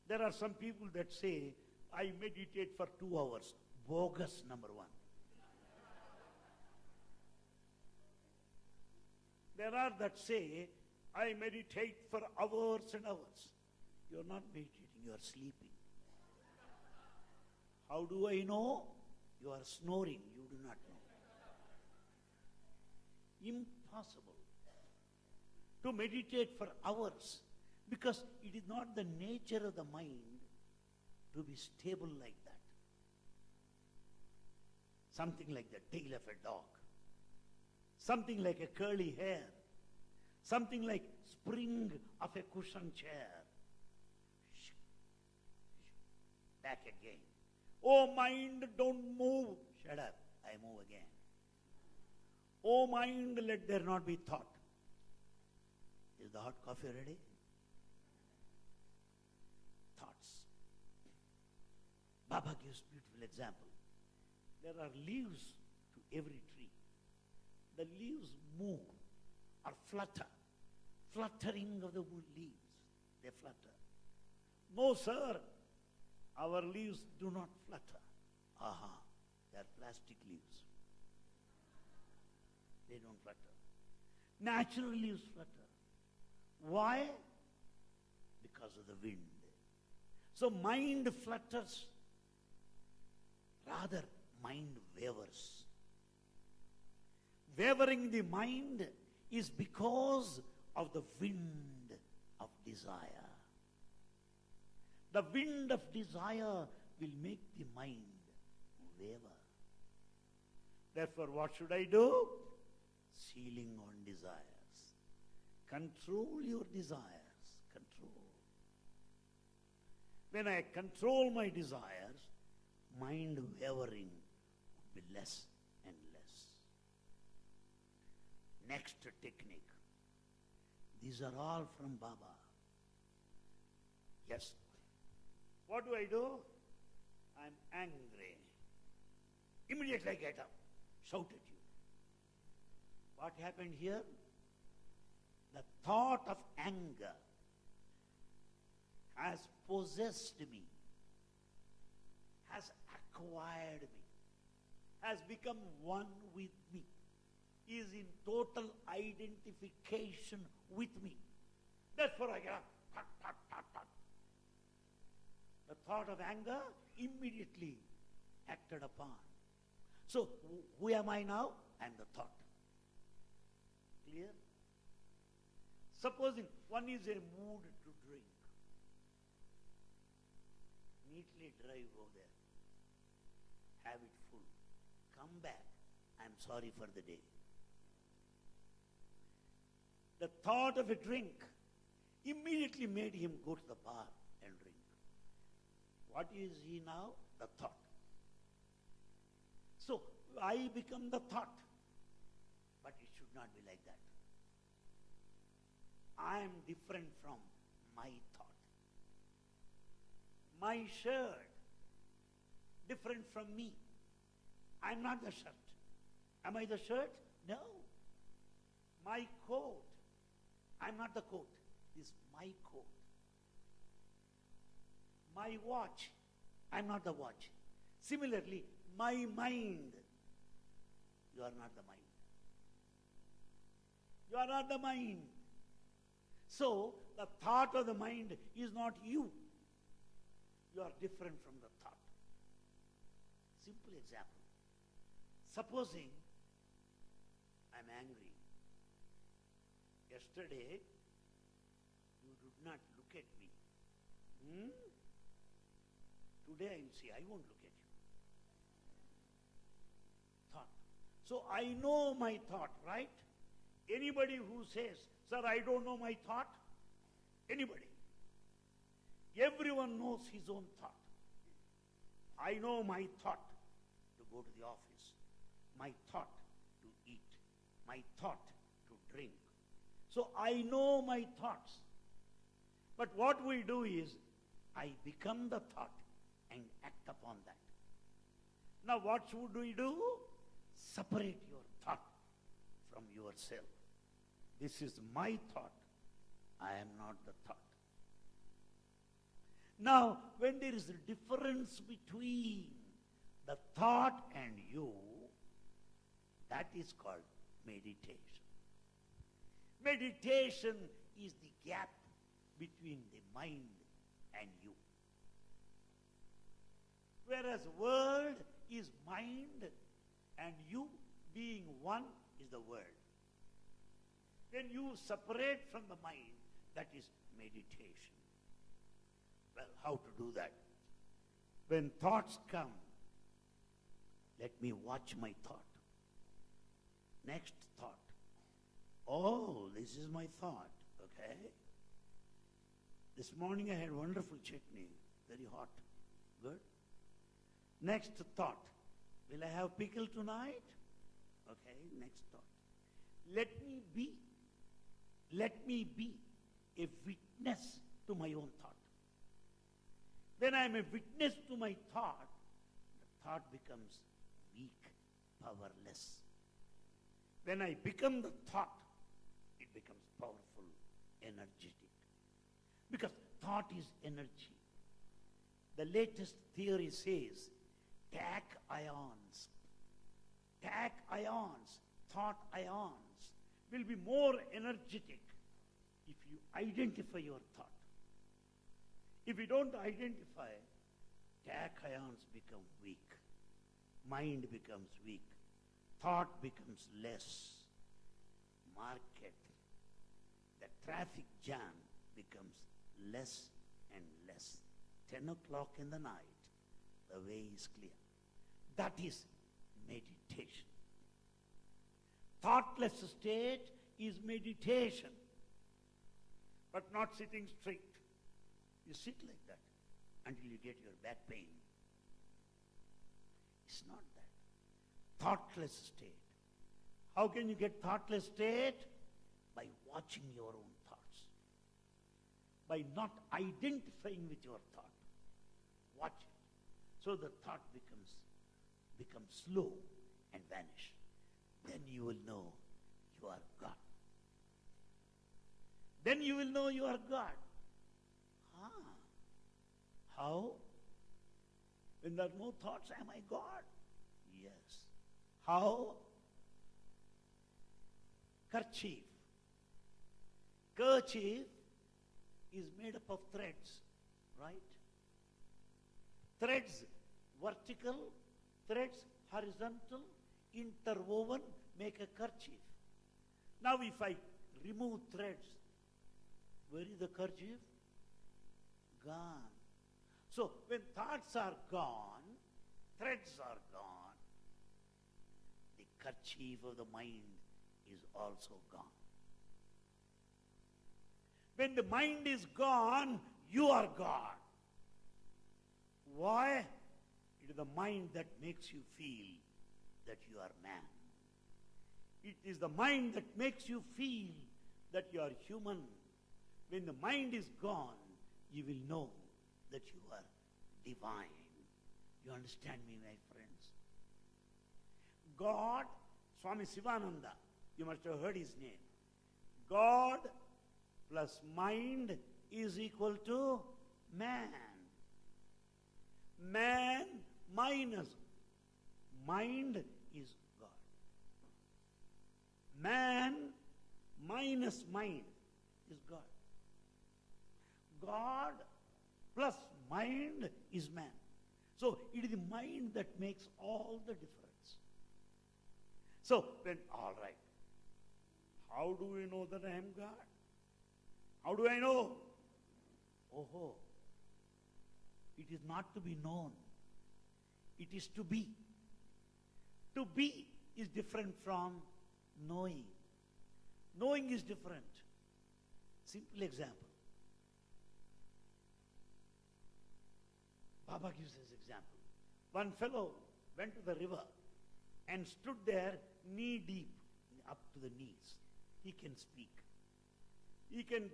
There are some people that say, I meditate for 2 hours. Bogus, number one. There are that say, I meditate for hours and hours. You are not meditating, you are sleeping. How do I know? You are snoring, you do not know. Impossible to meditate for hours, because it is not the nature of the mind to be stable like that. Something like the tail of a dog, something like a curly hair, something like spring of a cushion chair. Back again. Oh mind, don't move. Shut up, I move again. Oh mind, let there not be thought. Is the hot coffee ready? Thoughts. Baba gives beautiful example. There are leaves to every tree. The leaves move or flutter. Fluttering of the leaves. They flutter. No, sir. Our leaves do not flutter. Aha, they are plastic leaves. They don't flutter. Natural leaves flutter. Why? Because of the wind. So mind flutters. Rather, mind wavers. Wavering the mind is because of the wind of desire. The wind of desire will make the mind waver. Therefore, what should I do? Sealing on desires. Control your desires. Control. When I control my desires, mind wavering would be less and less. Next technique. These are all from Baba. Yes. What do? I'm angry. Immediately I get up, shout at you. What happened here? The thought of anger has possessed me, has acquired me, has become one with me, is in total identification with me. Therefore I get up. The thought of anger immediately acted upon. So, who am I now? I am the thought. Clear? Supposing one is in a mood to drink. Neatly drive over there. Have it full. Come back. I am sorry for the day. The thought of a drink immediately made him go to the bar and drink. What is he now? The thought. So, I become the thought. But it should not be like that. I am different from my thought. My shirt, different from me. I am not the shirt. Am I the shirt? No. My coat, I am not the coat. This is my coat. My watch, I am not the watch. Similarly, my mind, you are not the mind. You are not the mind. So, the thought of the mind is not you. You are different from the thought. Simple example. Supposing I'm angry. Yesterday, you did not look at me. Today I will say, I won't look at you. Thought. So I know my thought, right? Anybody who says, sir, I don't know my thought? Anybody? Everyone knows his own thought. I know my thought to go to the office, my thought to eat, my thought to drink. So I know my thoughts. But what we do is, I become the thought and act upon that. Now what should we do? Separate your thought from yourself. This is my thought. I am not the thought. Now, when there is a difference between the thought and you, that is called meditation. Meditation is the gap between the mind and you. Whereas world is mind and you being one is the world. When you separate from the mind, that is meditation. Well, how to do that? When thoughts come, let me watch my thought. Next thought. Oh, this is my thought, okay? This morning I had wonderful chutney, very hot. Good. Next thought. Will I have pickle tonight? Okay, next thought. Let me be a witness to my own thought. When I am a witness to my thought, the thought becomes weak, powerless. When I become the thought, it becomes powerful, energetic. Because thought is energy. The latest theory says, tach ions, thought ions will be more energetic if you identify your thought. If you don't identify, tach ions become weak. Mind becomes weak. Thought becomes less. Market, the traffic jam becomes less and less. 10 o'clock in the night, the way is clear. That is meditation. Thoughtless state is meditation, but not sitting straight. You sit like that until you get your back pain. It's not that. Thoughtless state. How can you get thoughtless state? By watching your own thoughts. By not identifying with your thought. Watch it. So the thought becomes slow and vanish. Then you will know you are God. Then you will know you are God. How? When there are no thoughts, am I God? Yes. How? Kerchief. Kerchief is made up of threads, right? Threads vertical, threads horizontal, interwoven, make a kerchief. Now if I remove threads, where is the kerchief? Gone. So when thoughts are gone, threads are gone, the kerchief of the mind is also gone. When the mind is gone, you are God. Why? It is the mind that makes you feel that you are man. It is the mind that makes you feel that you are human. When the mind is gone, you will know that you are divine. You understand me, my friends? God, Swami Sivananda, you must have heard his name. God plus mind is equal to man. Man minus mind is God. Man minus mind is God. God plus mind is man. So it is the mind that makes all the difference. So when, all right, How do we know that I am God? How do I know? Oh, it is not to be known. It is to be. To be is different from knowing. Knowing is different. Simple example. Baba gives us example. One fellow went to the river and stood there knee deep, up to the knees. He can speak. He can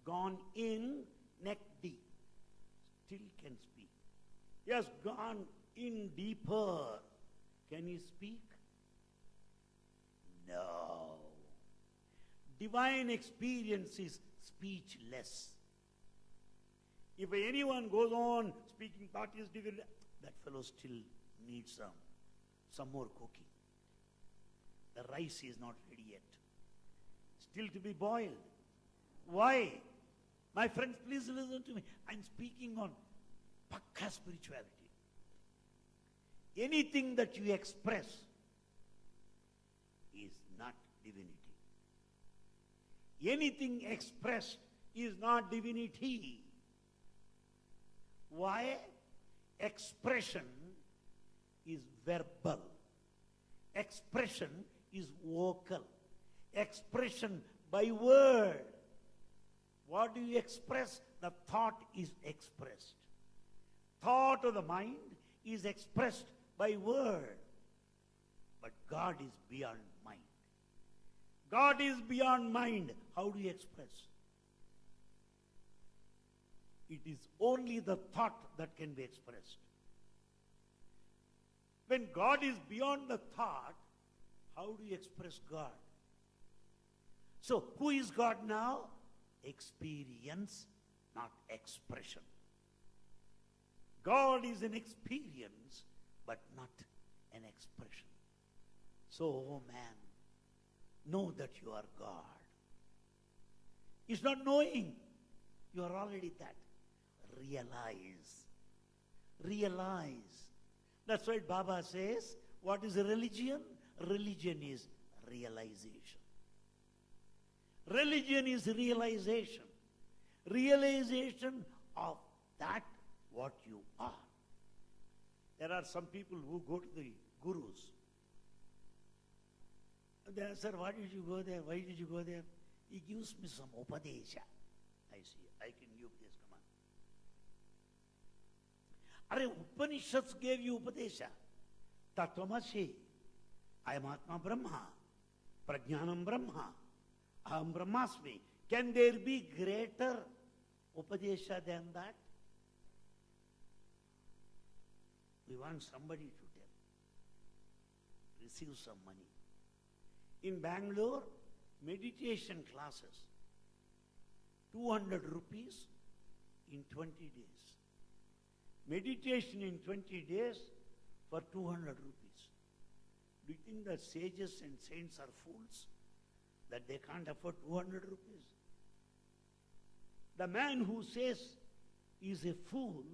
gone in neck deep, still can speak. He has gone in deeper. Can he speak? No. Divine experience is speechless. If anyone goes on speaking parties, that fellow still needs some more cooking. The rice is not ready yet. Still to be boiled. Why? My friends, please listen to me. I'm speaking on Pakka spirituality. Anything that you express is not divinity. Anything expressed is not divinity. Why? Expression is verbal. Expression is vocal. Expression by word. What do you express? The thought is expressed. Thought of the mind is expressed by word. But God is beyond mind. God is beyond mind. How do you express? It is only the thought that can be expressed. When God is beyond the thought, how do you express God? So, who is God now? Experience, not expression. God is an experience, but not an expression. So, oh man, know that you are God. It's not knowing. You are already that. Realize. Realize. That's why Baba says, what is a religion? Religion is realization. Religion is realization. Realization of that what you are. There are some people who go to the gurus. And they ask, sir, why did you go there? Why did you go there? He gives me some upadesha. I see, I can give this command. Upanishads gave you upadesha. Tatvamasi. I am Atma Brahma. Prajnanam Brahma. Aham Brahmasmi. Can there be greater upadesha than that? We want somebody to tell. Receive some money. In Bangalore, meditation classes, 200 rupees in 20 days. Meditation in 20 days for 200 rupees. Do you think that sages and saints are fools? That they can't afford 200 rupees? The man who says he is a fool,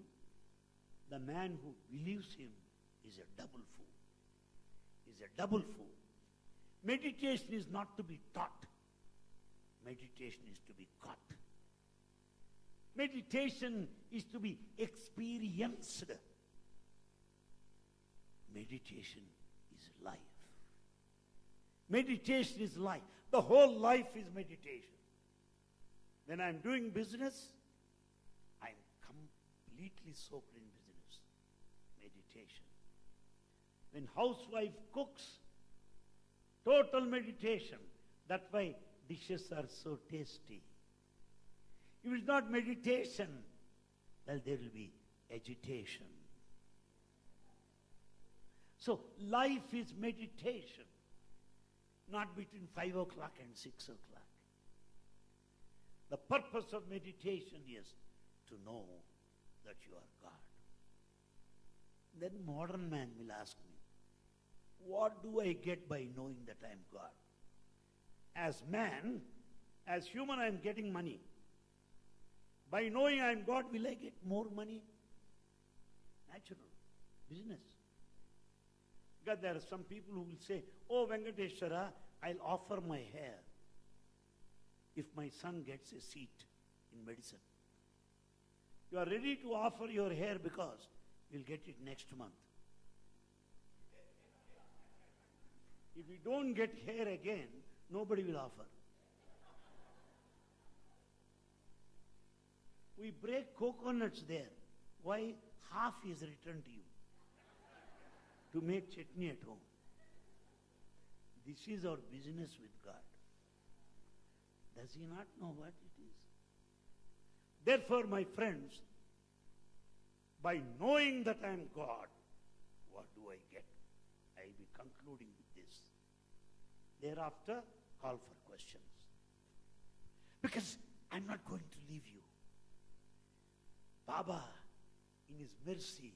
the man who believes him is a double fool. Is a double fool. Meditation is not to be taught. Meditation is to be caught. Meditation is to be experienced. Meditation is life. Meditation is life. The whole life is meditation. When I'm doing business, I'm completely soaked in business. Meditation. When housewife cooks, total meditation. That's why dishes are so tasty. If it's not meditation, well, there will be agitation. So, life is meditation, not between 5 o'clock and 6 o'clock. The purpose of meditation is to know that you are God. Then modern man will ask me, what do I get by knowing that I am God? As man, as human, I am getting money. By knowing I am God, will I get more money? Natural. Business. Because there are some people who will say, oh Venkateshwara, I'll offer my hair if my son gets a seat in medicine. You are ready to offer your hair because you'll get it next month. If you don't get hair again, nobody will offer. We break coconuts there. Why? Half is returned to you to make chutney at home. This is our business with God. Does he not know what it is? Therefore, my friends, by knowing that I am God, what do I get? I will be concluding with this. Thereafter, call for questions. Because I'm not going to leave you. Baba, in his mercy,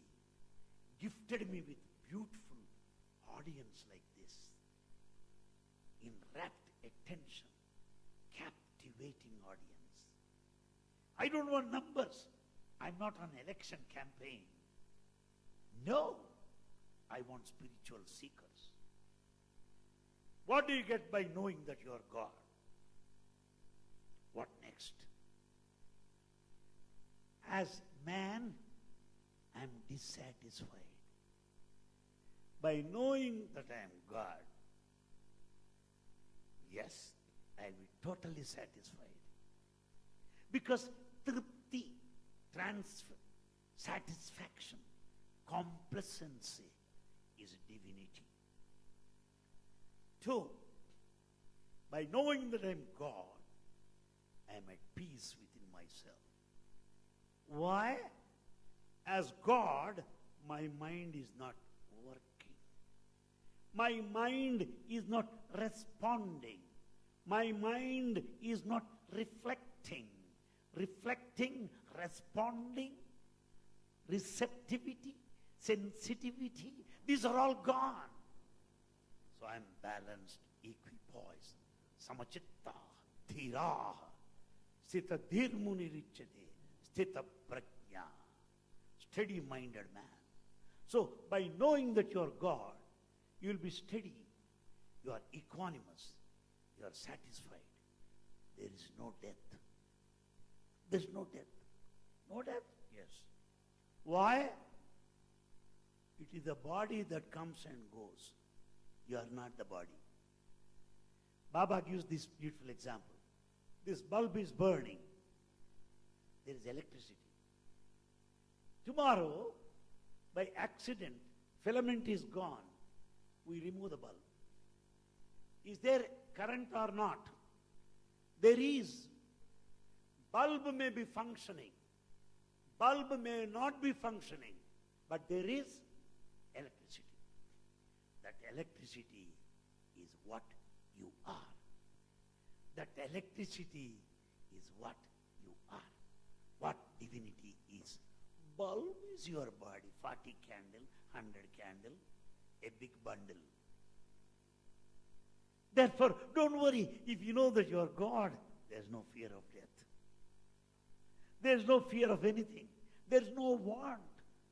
gifted me with beautiful audience like this. In rapt attention, captivating audience. I don't want numbers. I'm not on election campaign. No, I want spiritual seekers. What do you get by knowing that you are God? What next? As man, I am dissatisfied. By knowing that I am God, yes, I will be totally satisfied. Because tripti, satisfaction, complacency is divinity. 2, by knowing that I am God, I am at peace within myself. Why? As God, my mind is not working. My mind is not responding. My mind is not reflecting. Reflecting, responding, receptivity, sensitivity, these are all gone. So I am balanced, equipoised. Samachitta, dhira, sthita dhirmuni richate, sthita prajna, steady-minded man. So by knowing that you are God, you will be steady, you are equanimous, you are satisfied. There is no death. There is no death. No death? Yes. Why? It is the body that comes and goes. You are not the body. Baba gives this beautiful example. This bulb is burning. There is electricity. Tomorrow, by accident, filament is gone. We remove the bulb. Is there current or not? There is. Bulb may be functioning. Bulb may not be functioning. But there is electricity. That electricity is what you are. That electricity is what you are. What divinity is. Bulb is your body. 40 candle, 100 candle, a big bundle. Therefore, don't worry. If you know that you are God, there is no fear of death. There is no fear of anything. There is no want.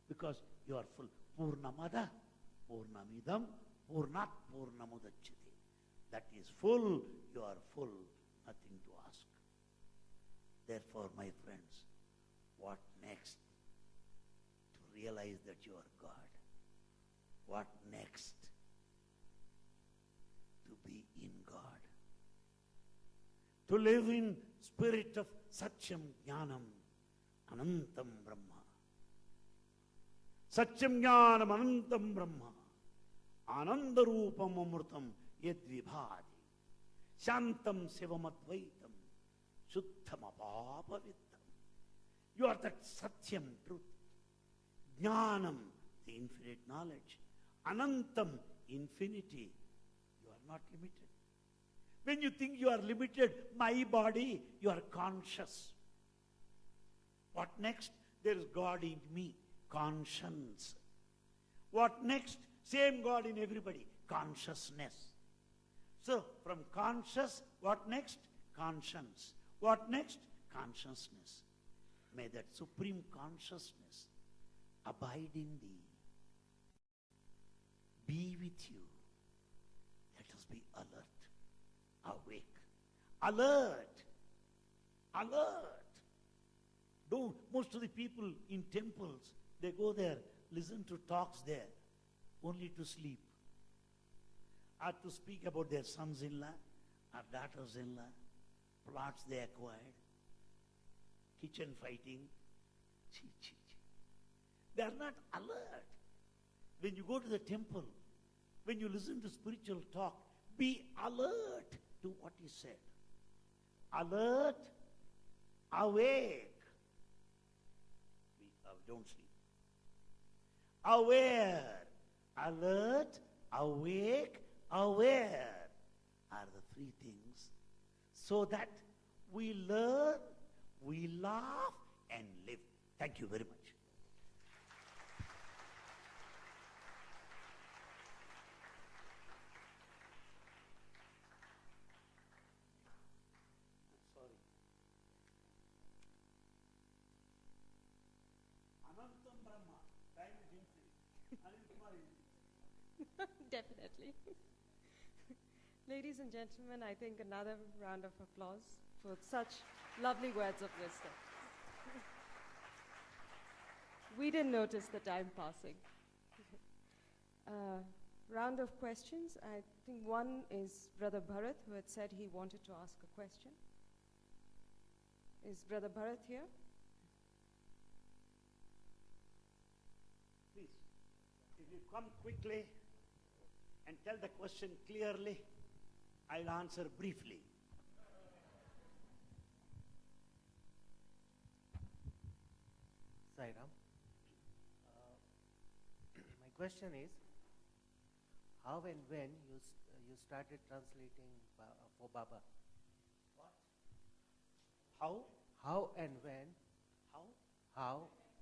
Because you are full. Purnamada, Purnamidam, Purnat Purnamudachyate. That is full. You are full. Nothing to ask. Therefore, my friends, what next? To realize that you are God. What next? To be in God. To live in spirit of Satyam Jnanam Anantam Brahma. Satyam Jnanam Anantam Brahma. Anandarupam Amrutam Yadvibhadi. Shantam Sivamadvaitam. Shuddham Apapavitam. You are that Satyam truth. Jnanam, the infinite knowledge. Anantam, infinity. You are not limited. When you think you are limited, my body, you are conscious. What next? There is God in me, conscience. What next? Same God in everybody, consciousness. So, from conscious, what next? Conscience. What next? Consciousness. May that supreme consciousness abide in thee, be with you. Let us be alert, awake, alert, alert. Most of the people in temples, they go there, listen to talks there, only to sleep. Or to speak about their sons-in-law or daughters-in-law, plots they acquired, kitchen fighting. Chee, chee, chee. They are not alert. When you go to the temple, when you listen to spiritual talk, be alert to what is said. Alert, awake. Don't sleep. Aware, alert, awake, aware are the three things, so that we learn, we laugh, and live. Thank you very much. Sorry. Anantam Brahma, time is infinite. Anil Kumar is Definitely. Ladies and gentlemen, I think another round of applause for such lovely words of wisdom. We didn't notice the time passing. Round of questions. I think one is Brother Bharat, who had said he wanted to ask a question. Is Brother Bharat here? Please, if you come quickly and tell the question clearly, I'll answer briefly. Sai Ram. My question is, how and when you started translating for Baba? What? How? How and when? How? How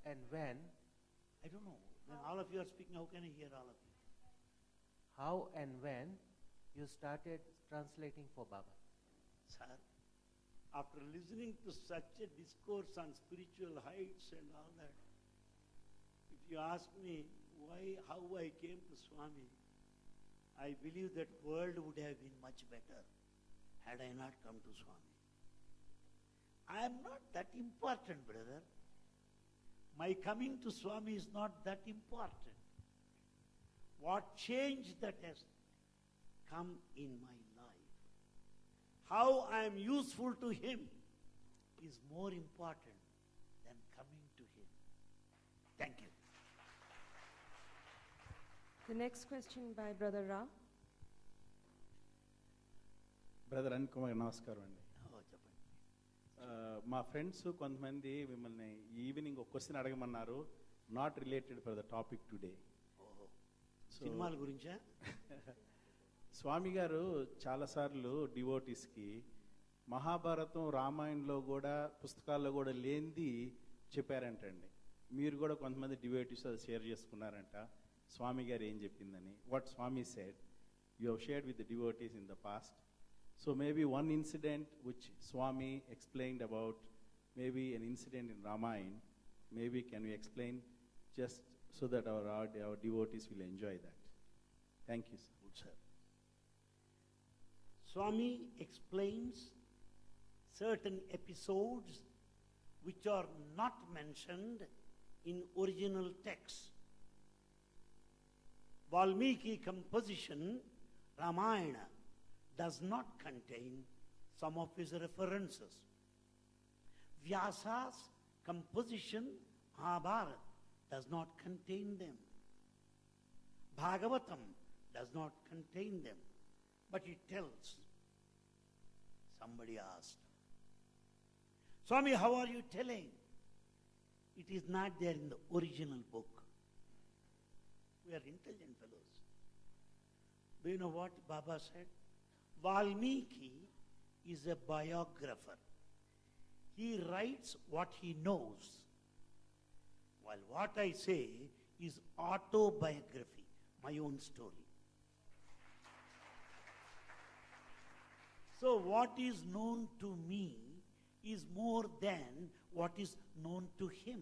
and when? I don't know. When all of you are speaking, how can I hear all of you? How and when you started translating for Baba? Sir, after listening to such a discourse on spiritual heights and all that, if you ask me how I came to Swami, I believe that world would have been much better had I not come to Swami. I am not that important, brother. My coming to Swami is not that important. What change that has come in my life, how I am useful to him, is more important than coming to him. Thank you. The next question by Brother Ra. Brother Anil Kumar నమస్కారం అండి. చెప్పండి. మా friends కొంతమంది మిమ్మల్ని evening ఒక question అడగమన్నారు, not related for the topic today. సినిమాల గురించా? స్వామి గారు చాలాసార్లు డివోటీస్కి మహాభారతం రామాయణంలో కూడా పుస్తకాల్లో కూడా లేనిది చెప్పారంటండి. మీరు కూడా కొంతమంది డివోటీస్ అది షేర్ చేసుకున్నారంట స్వామి గారు ఏం చెప్పిందని. What Swami said you have shared with the devotees in the past. So maybe one incident which Swami explained about, maybe an incident in Ramayana, maybe can you explain just so that our devotees will enjoy that. Thank you, sir. Good, sir. Swami explains certain episodes which are not mentioned in original text. Valmiki composition, Ramayana, does not contain some of his references. Vyasa's composition, Mahabharata, does not contain them. Bhagavatam does not contain them. But it tells. Somebody asked, Swami, how are you telling? It is not there in the original book. We are intelligent fellows. Do you know what Baba said? Valmiki is a biographer. He writes what he knows, while what I say is autobiography, my own story. So what is known to me is more than what is known to him.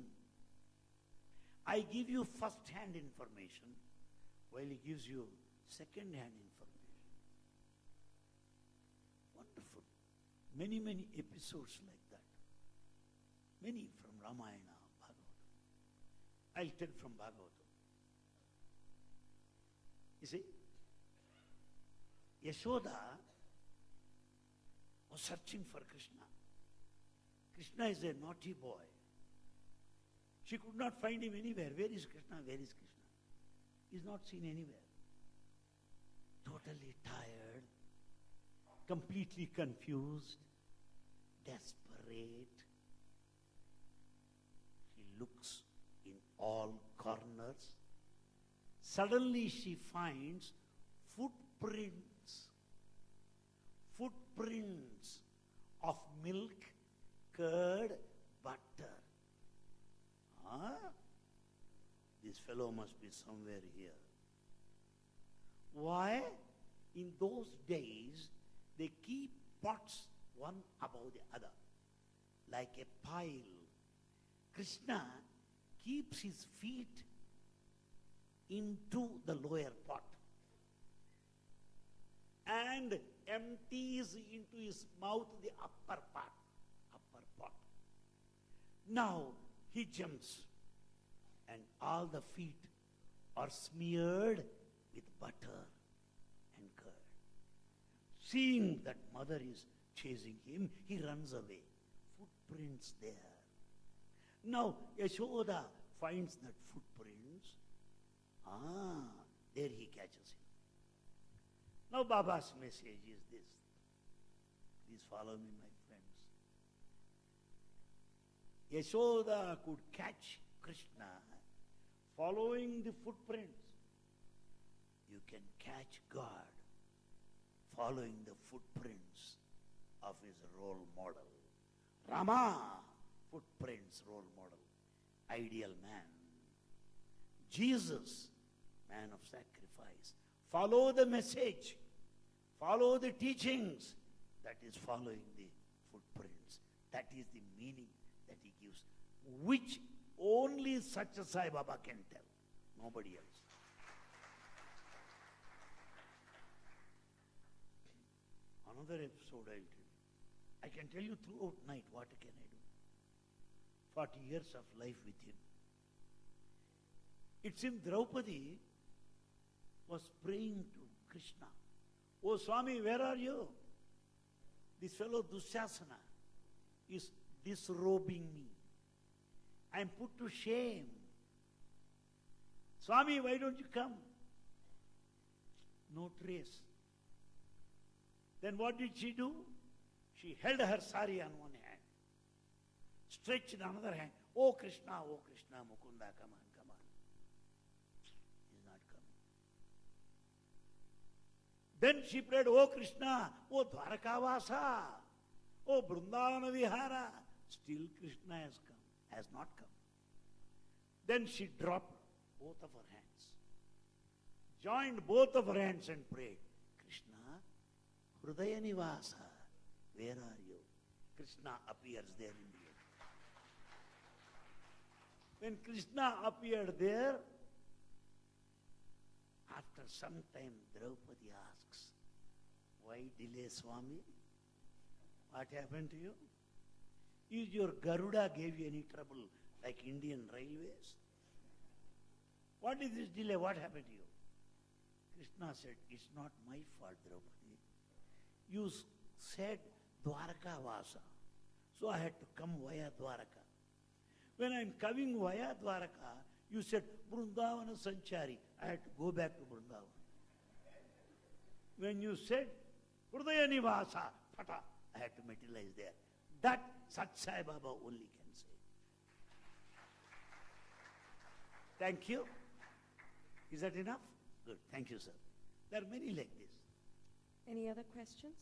I give you first-hand information, while he gives you second-hand information. Wonderful. Many episodes like that. Many from Ramayana, Bhagavatam. I'll tell from Bhagavatam. You see, Yashoda was searching for Krishna. Krishna is a naughty boy. She could not find him anywhere. Where is Krishna? Where is Krishna? He's not seen anywhere. Totally tired, completely confused, desperate. She looks in all corners. Suddenly she finds footprints of milk, curd, butter. This fellow must be somewhere here. Why? In those days, they keep pots one above the other, like a pile. Krishna keeps his feet into the lower pot and empties into his mouth the upper pot. Now he jumps and all the feet are smeared with butter and curd. Seeing that mother is chasing him, he runs away. Footprints there. Now Yashoda finds that footprints. There he catches him. Now Baba's message is this. Please follow me, my friends. Yashoda could catch Krishna following the footprints. You can catch God following the footprints of his role model. Rama, footprints, role model, ideal man. Jesus, man of sacrifice. Follow the message. Follow the teachings. That is following the footprints. That is the meaning that he gives, which only Sathya Sai Baba can tell. Nobody else. Another episode I'll tell you. I can tell you throughout night what can I do. 40 years of life with him. It seemed Draupadi was praying to Krishna. Oh Swami, where are you? This fellow Dusyasana is disrobing me. I am put to shame. Swami, why don't you come? No trace. Then what did she do? She held her sari on one hand, stretched another hand. Oh Krishna, Mukunda, come on. He's not coming. Then she prayed, oh Krishna, oh Dwarakavasa, oh Vrindavana Vihara. Still Krishna has not come. Then she dropped both of her hands, joined both of her hands and prayed, Krishna, Hridaya Nivasa, where are you? Krishna appears there in the end. When Krishna appeared there, after some time Draupadi asks, why delay, Swami? What happened to you? Is your Garuda gave you any trouble like Indian Railways? What is this delay? What happened to you? Krishna said, it's not my fault, Draupadi. You said Dwaraka Vasa. So I had to come via Dwaraka. When I'm coming via Dwaraka, you said Vrindavana Sanchari. I had to go back to Vrindavan. When you said Hridaya Nivasa, Pata, I had to materialize there. That Sathya Sai Baba only can say. Thank you. Is that enough? Good. Thank you, sir. There are many like this. Any other questions?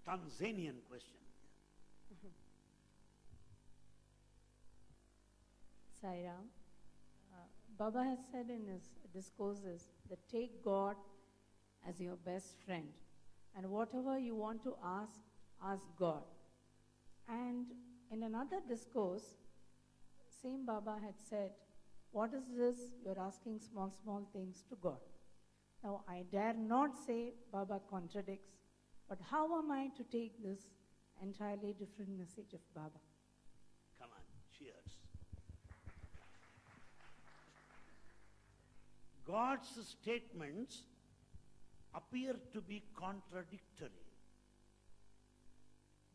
Tanzanian question. Sai Ram, Baba has said in his discourses that take God as your best friend, and whatever you want to ask God. And in another discourse, same Baba had said, what is this? You're asking small things to God. Now, I dare not say Baba contradicts, but how am I to take this entirely different message of Baba. Come on, cheers. God's statements appear to be contradictory.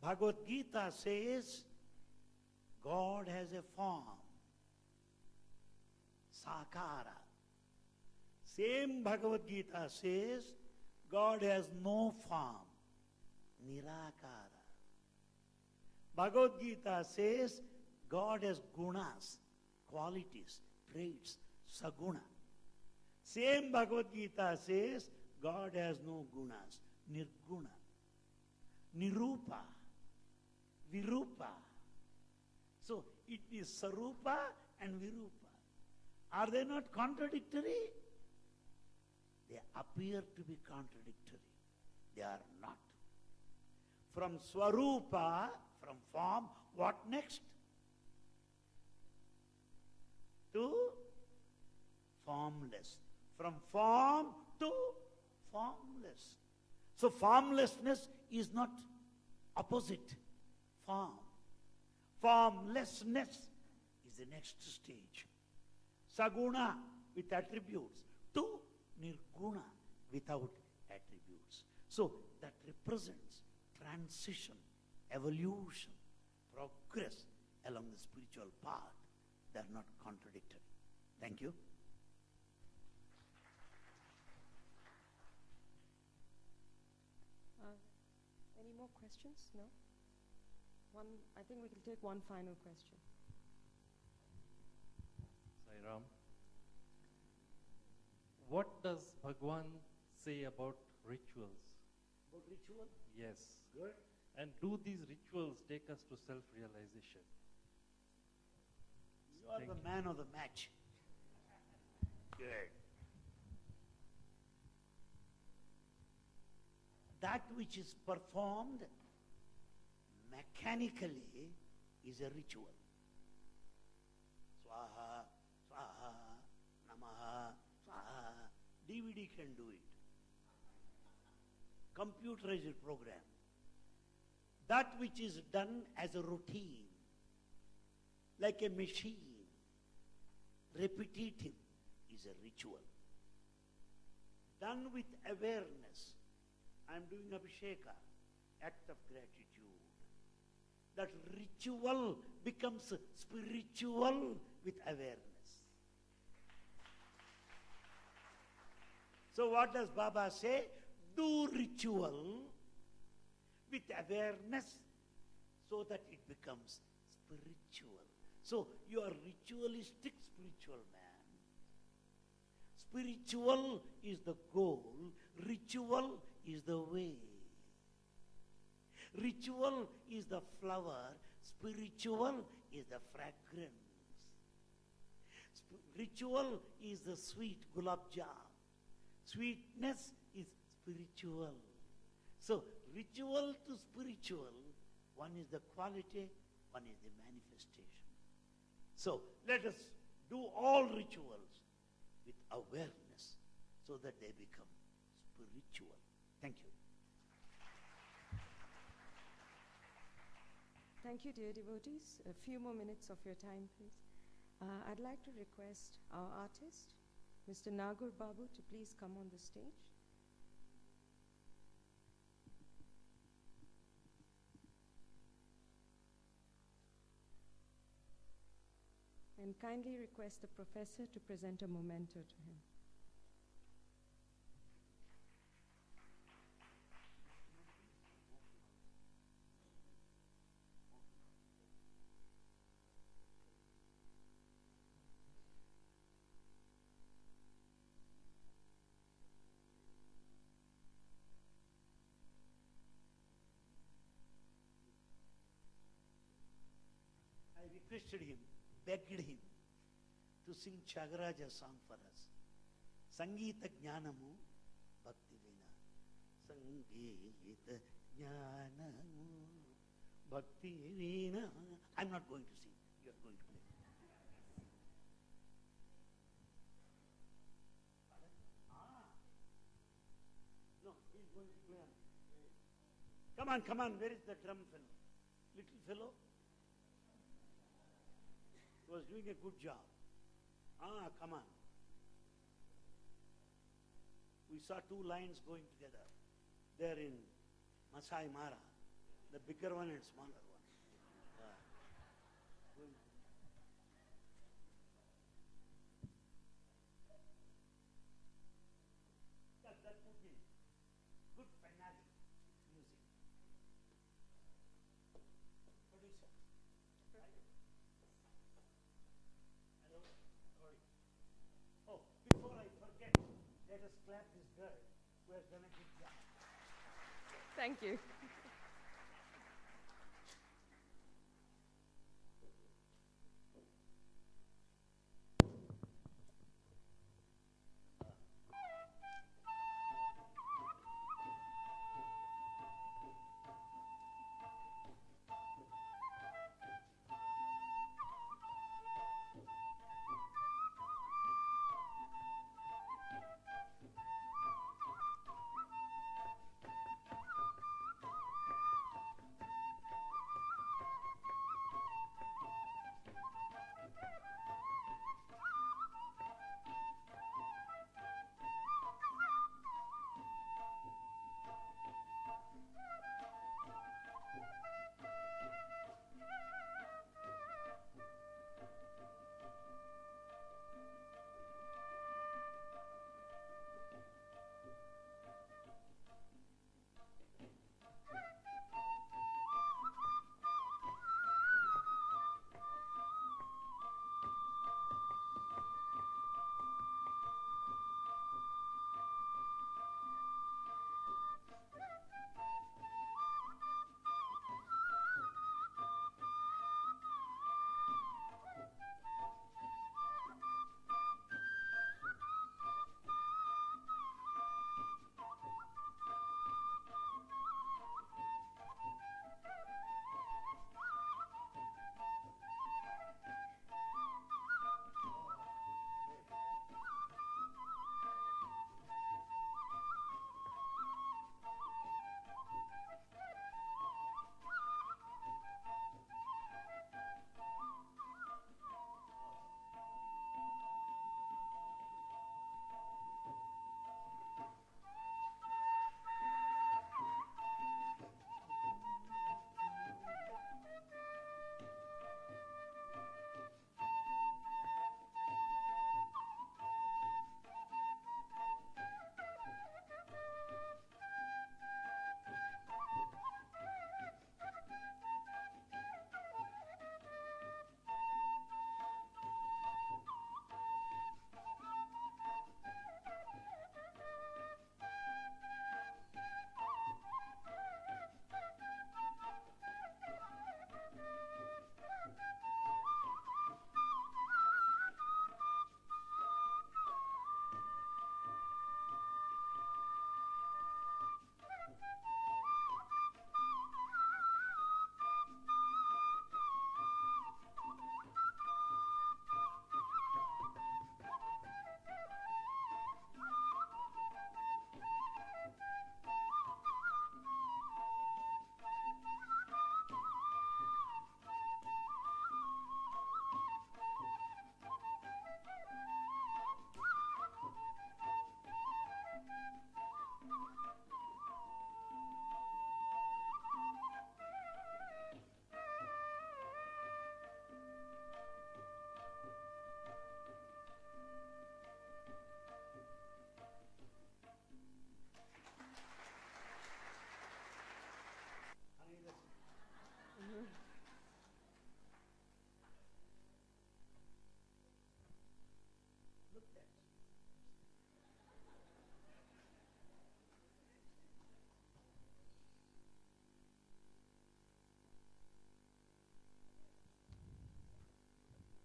Bhagavad Gita says God has a form, sakara. Same Bhagavad Gita says God has no form, nirakara. Bhagavad Gita says God has gunas, qualities, traits, saguna. Same Bhagavad Gita says God has no gunas, nirguna, nirupa, virupa. So it is sarupa and virupa. Are they not contradictory? They appear to be contradictory. They are not. From swarupa, from form, what next? To formless. From form to formless. So formlessness is not opposite form. Formlessness is the next stage. Saguna with attributes to nirguna without attributes. So that represents transition, evolution, progress along the spiritual path. They are not contradictory. Thank you. Any more questions? No? I think we can take one final question. Sai Ram. What does Bhagwan say about rituals? About ritual? Yes. Good. And do these rituals take us to self-realization? You are the man of the match. Good. That which is performed mechanically is a ritual. Swaha, swaha, namaha, swaha. DVD can do it. Computerized program. That which is done as a routine, like a machine, repetitive, is a ritual. Done with awareness. I am doing Abhisheka, act of gratitude. That ritual becomes spiritual with awareness. So what does Baba say? Do ritual with awareness so that it becomes spiritual. So you are ritualistic spiritual man. Spiritual is the goal. Ritual is the way. Ritual is the flower. Spiritual is the fragrance. Ritual is the sweet gulab jam. Sweetness is spiritual. So ritual to spiritual, one is the quality, one is the manifestation. So let us do all rituals with awareness so that they become spiritual. Thank you. Thank you, dear devotees. A few more minutes of your time, please. I'd like to request our artist, Mr. Nagur Babu, to please come on the stage. And kindly request the professor to present a memento to him. I requested him, begged him to sing Chagaraja song for us. Sangeeta Jnanamu Bhakti Vina. Sangeeta Jnanamu Bhakti Vina. I'm not going to sing. You are going to play. No, he's going to play on. Come on, where is the drum fellow? Little fellow? He was doing a good job. Come on. We saw two lions going together. There in Masai Mara. The bigger one and smaller one. That would be good finale with music. What do you say? Hello? Sorry. Oh, before I forget, let us clap this girl who has done a good job. Thank you.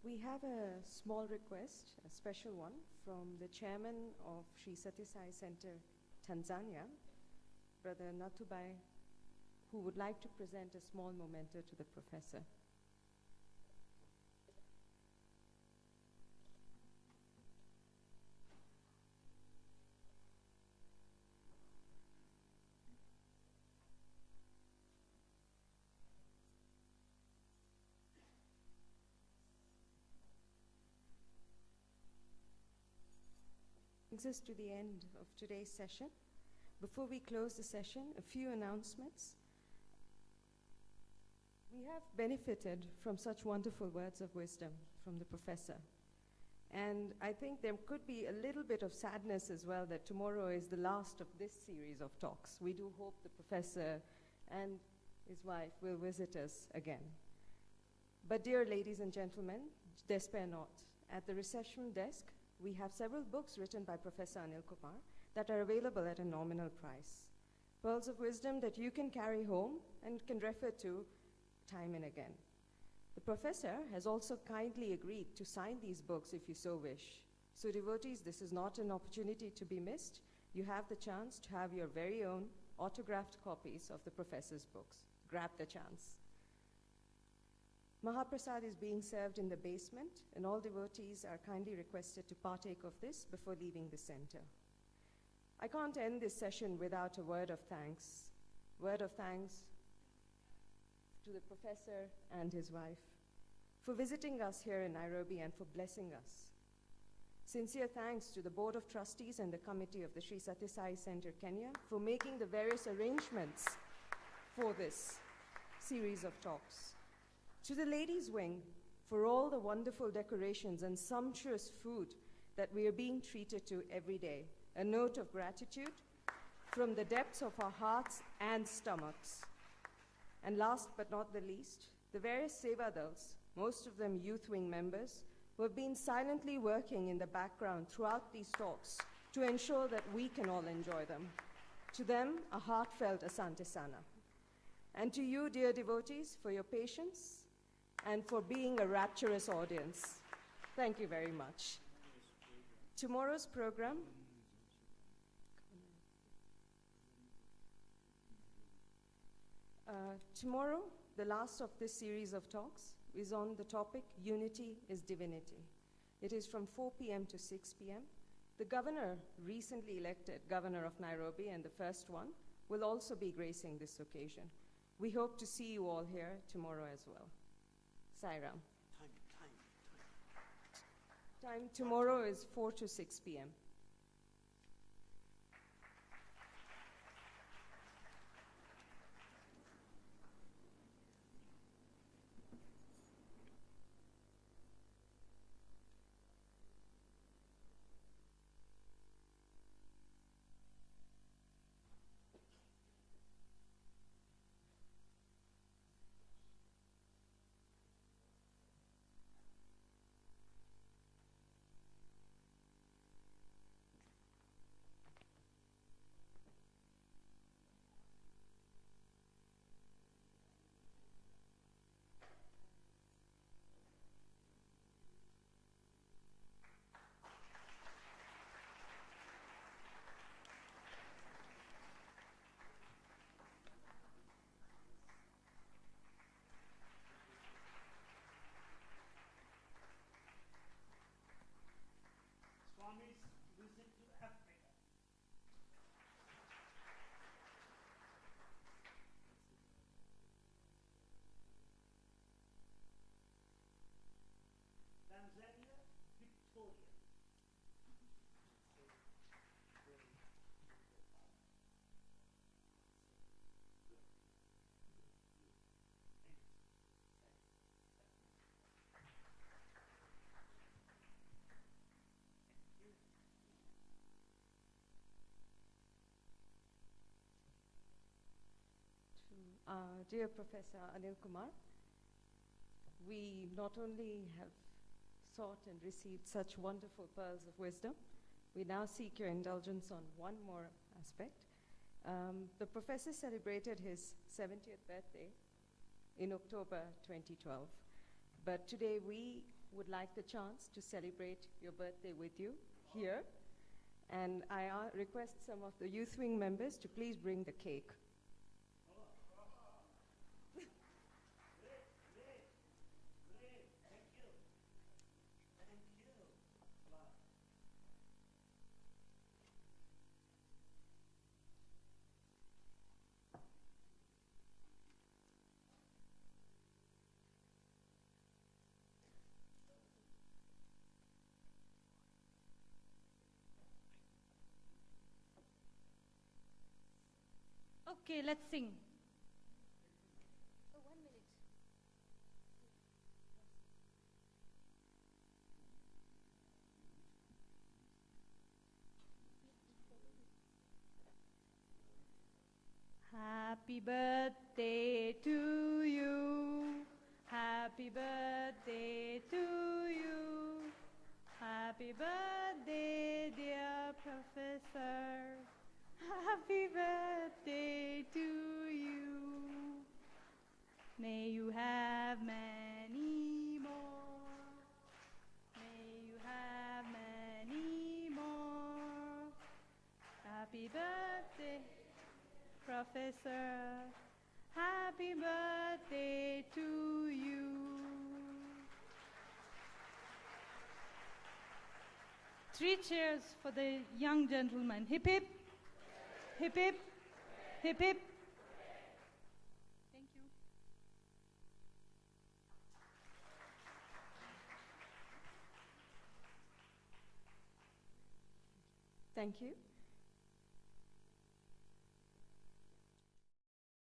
We have a small request, a special one, from the chairman of Sri Sathya Sai Center, Tanzania, Brother Natubai, who would like to present a small memento to the professor. brings us to the end of today's session. Before we close the session, a few announcements. We have benefited from such wonderful words of wisdom from the professor. And I think there could be a little bit of sadness as well that tomorrow is the last of this series of talks. We do hope the professor and his wife will visit us again. But dear ladies and gentlemen, despair not. At the reception desk, we have several books written by Professor Anil Kumar that are available at a nominal price. Pearls of wisdom that you can carry home and can refer to time and again. The professor has also kindly agreed to sign these books if you so wish. So devotees, this is not an opportunity to be missed. You have the chance to have your very own autographed copies of the professor's books. Grab the chance. Mahaprasad is being served in the basement, and all devotees are kindly requested to partake of this before leaving the center. I can't end this session without a word of thanks. Word of thanks to the professor and his wife for visiting us here in Nairobi and for blessing us. Sincere thanks to the Board of Trustees and the committee of the Sri Sathya Sai Center, Kenya, for making the various arrangements for this series of talks. To the ladies' wing, for all the wonderful decorations and sumptuous food that we are being treated to every day. A note of gratitude from the depths of our hearts and stomachs. And last but not the least, the various Sevadals, most of them youth wing members, who have been silently working in the background throughout these talks to ensure that we can all enjoy them. To them, a heartfelt Asante Sana. And to you, dear devotees, for your patience and for being a rapturous audience. Thank you very much. Tomorrow's program tomorrow, the last of this series of talks, is on the topic, Unity is Divinity. It is from 4 p.m. to 6 p.m. The governor, recently elected governor of Nairobi, and the first one, will also be gracing this occasion. We hope to see you all here tomorrow as well. Sairam. Time tomorrow is 4 to 6 p.m. Swami's visit to Africa. Tanzania, Victoria. Dear Professor Anil Kumar, we not only have sought and received such wonderful pearls of wisdom, we now seek your indulgence on one more aspect. The professor celebrated his 70th birthday in October 2012, but today we would like the chance to celebrate your birthday with you here, and I request some of the youth wing members to please bring the cake. Okay, let's sing. Happy birthday to you. Happy birthday to you. Happy birthday, dear Professor. Happy birthday to you. May you have many more. May you have many more. Happy birthday, Professor. Happy birthday to you. Three cheers for the young gentleman. Hip hip. Hip hip. Hip hip. Thank you. Thank you.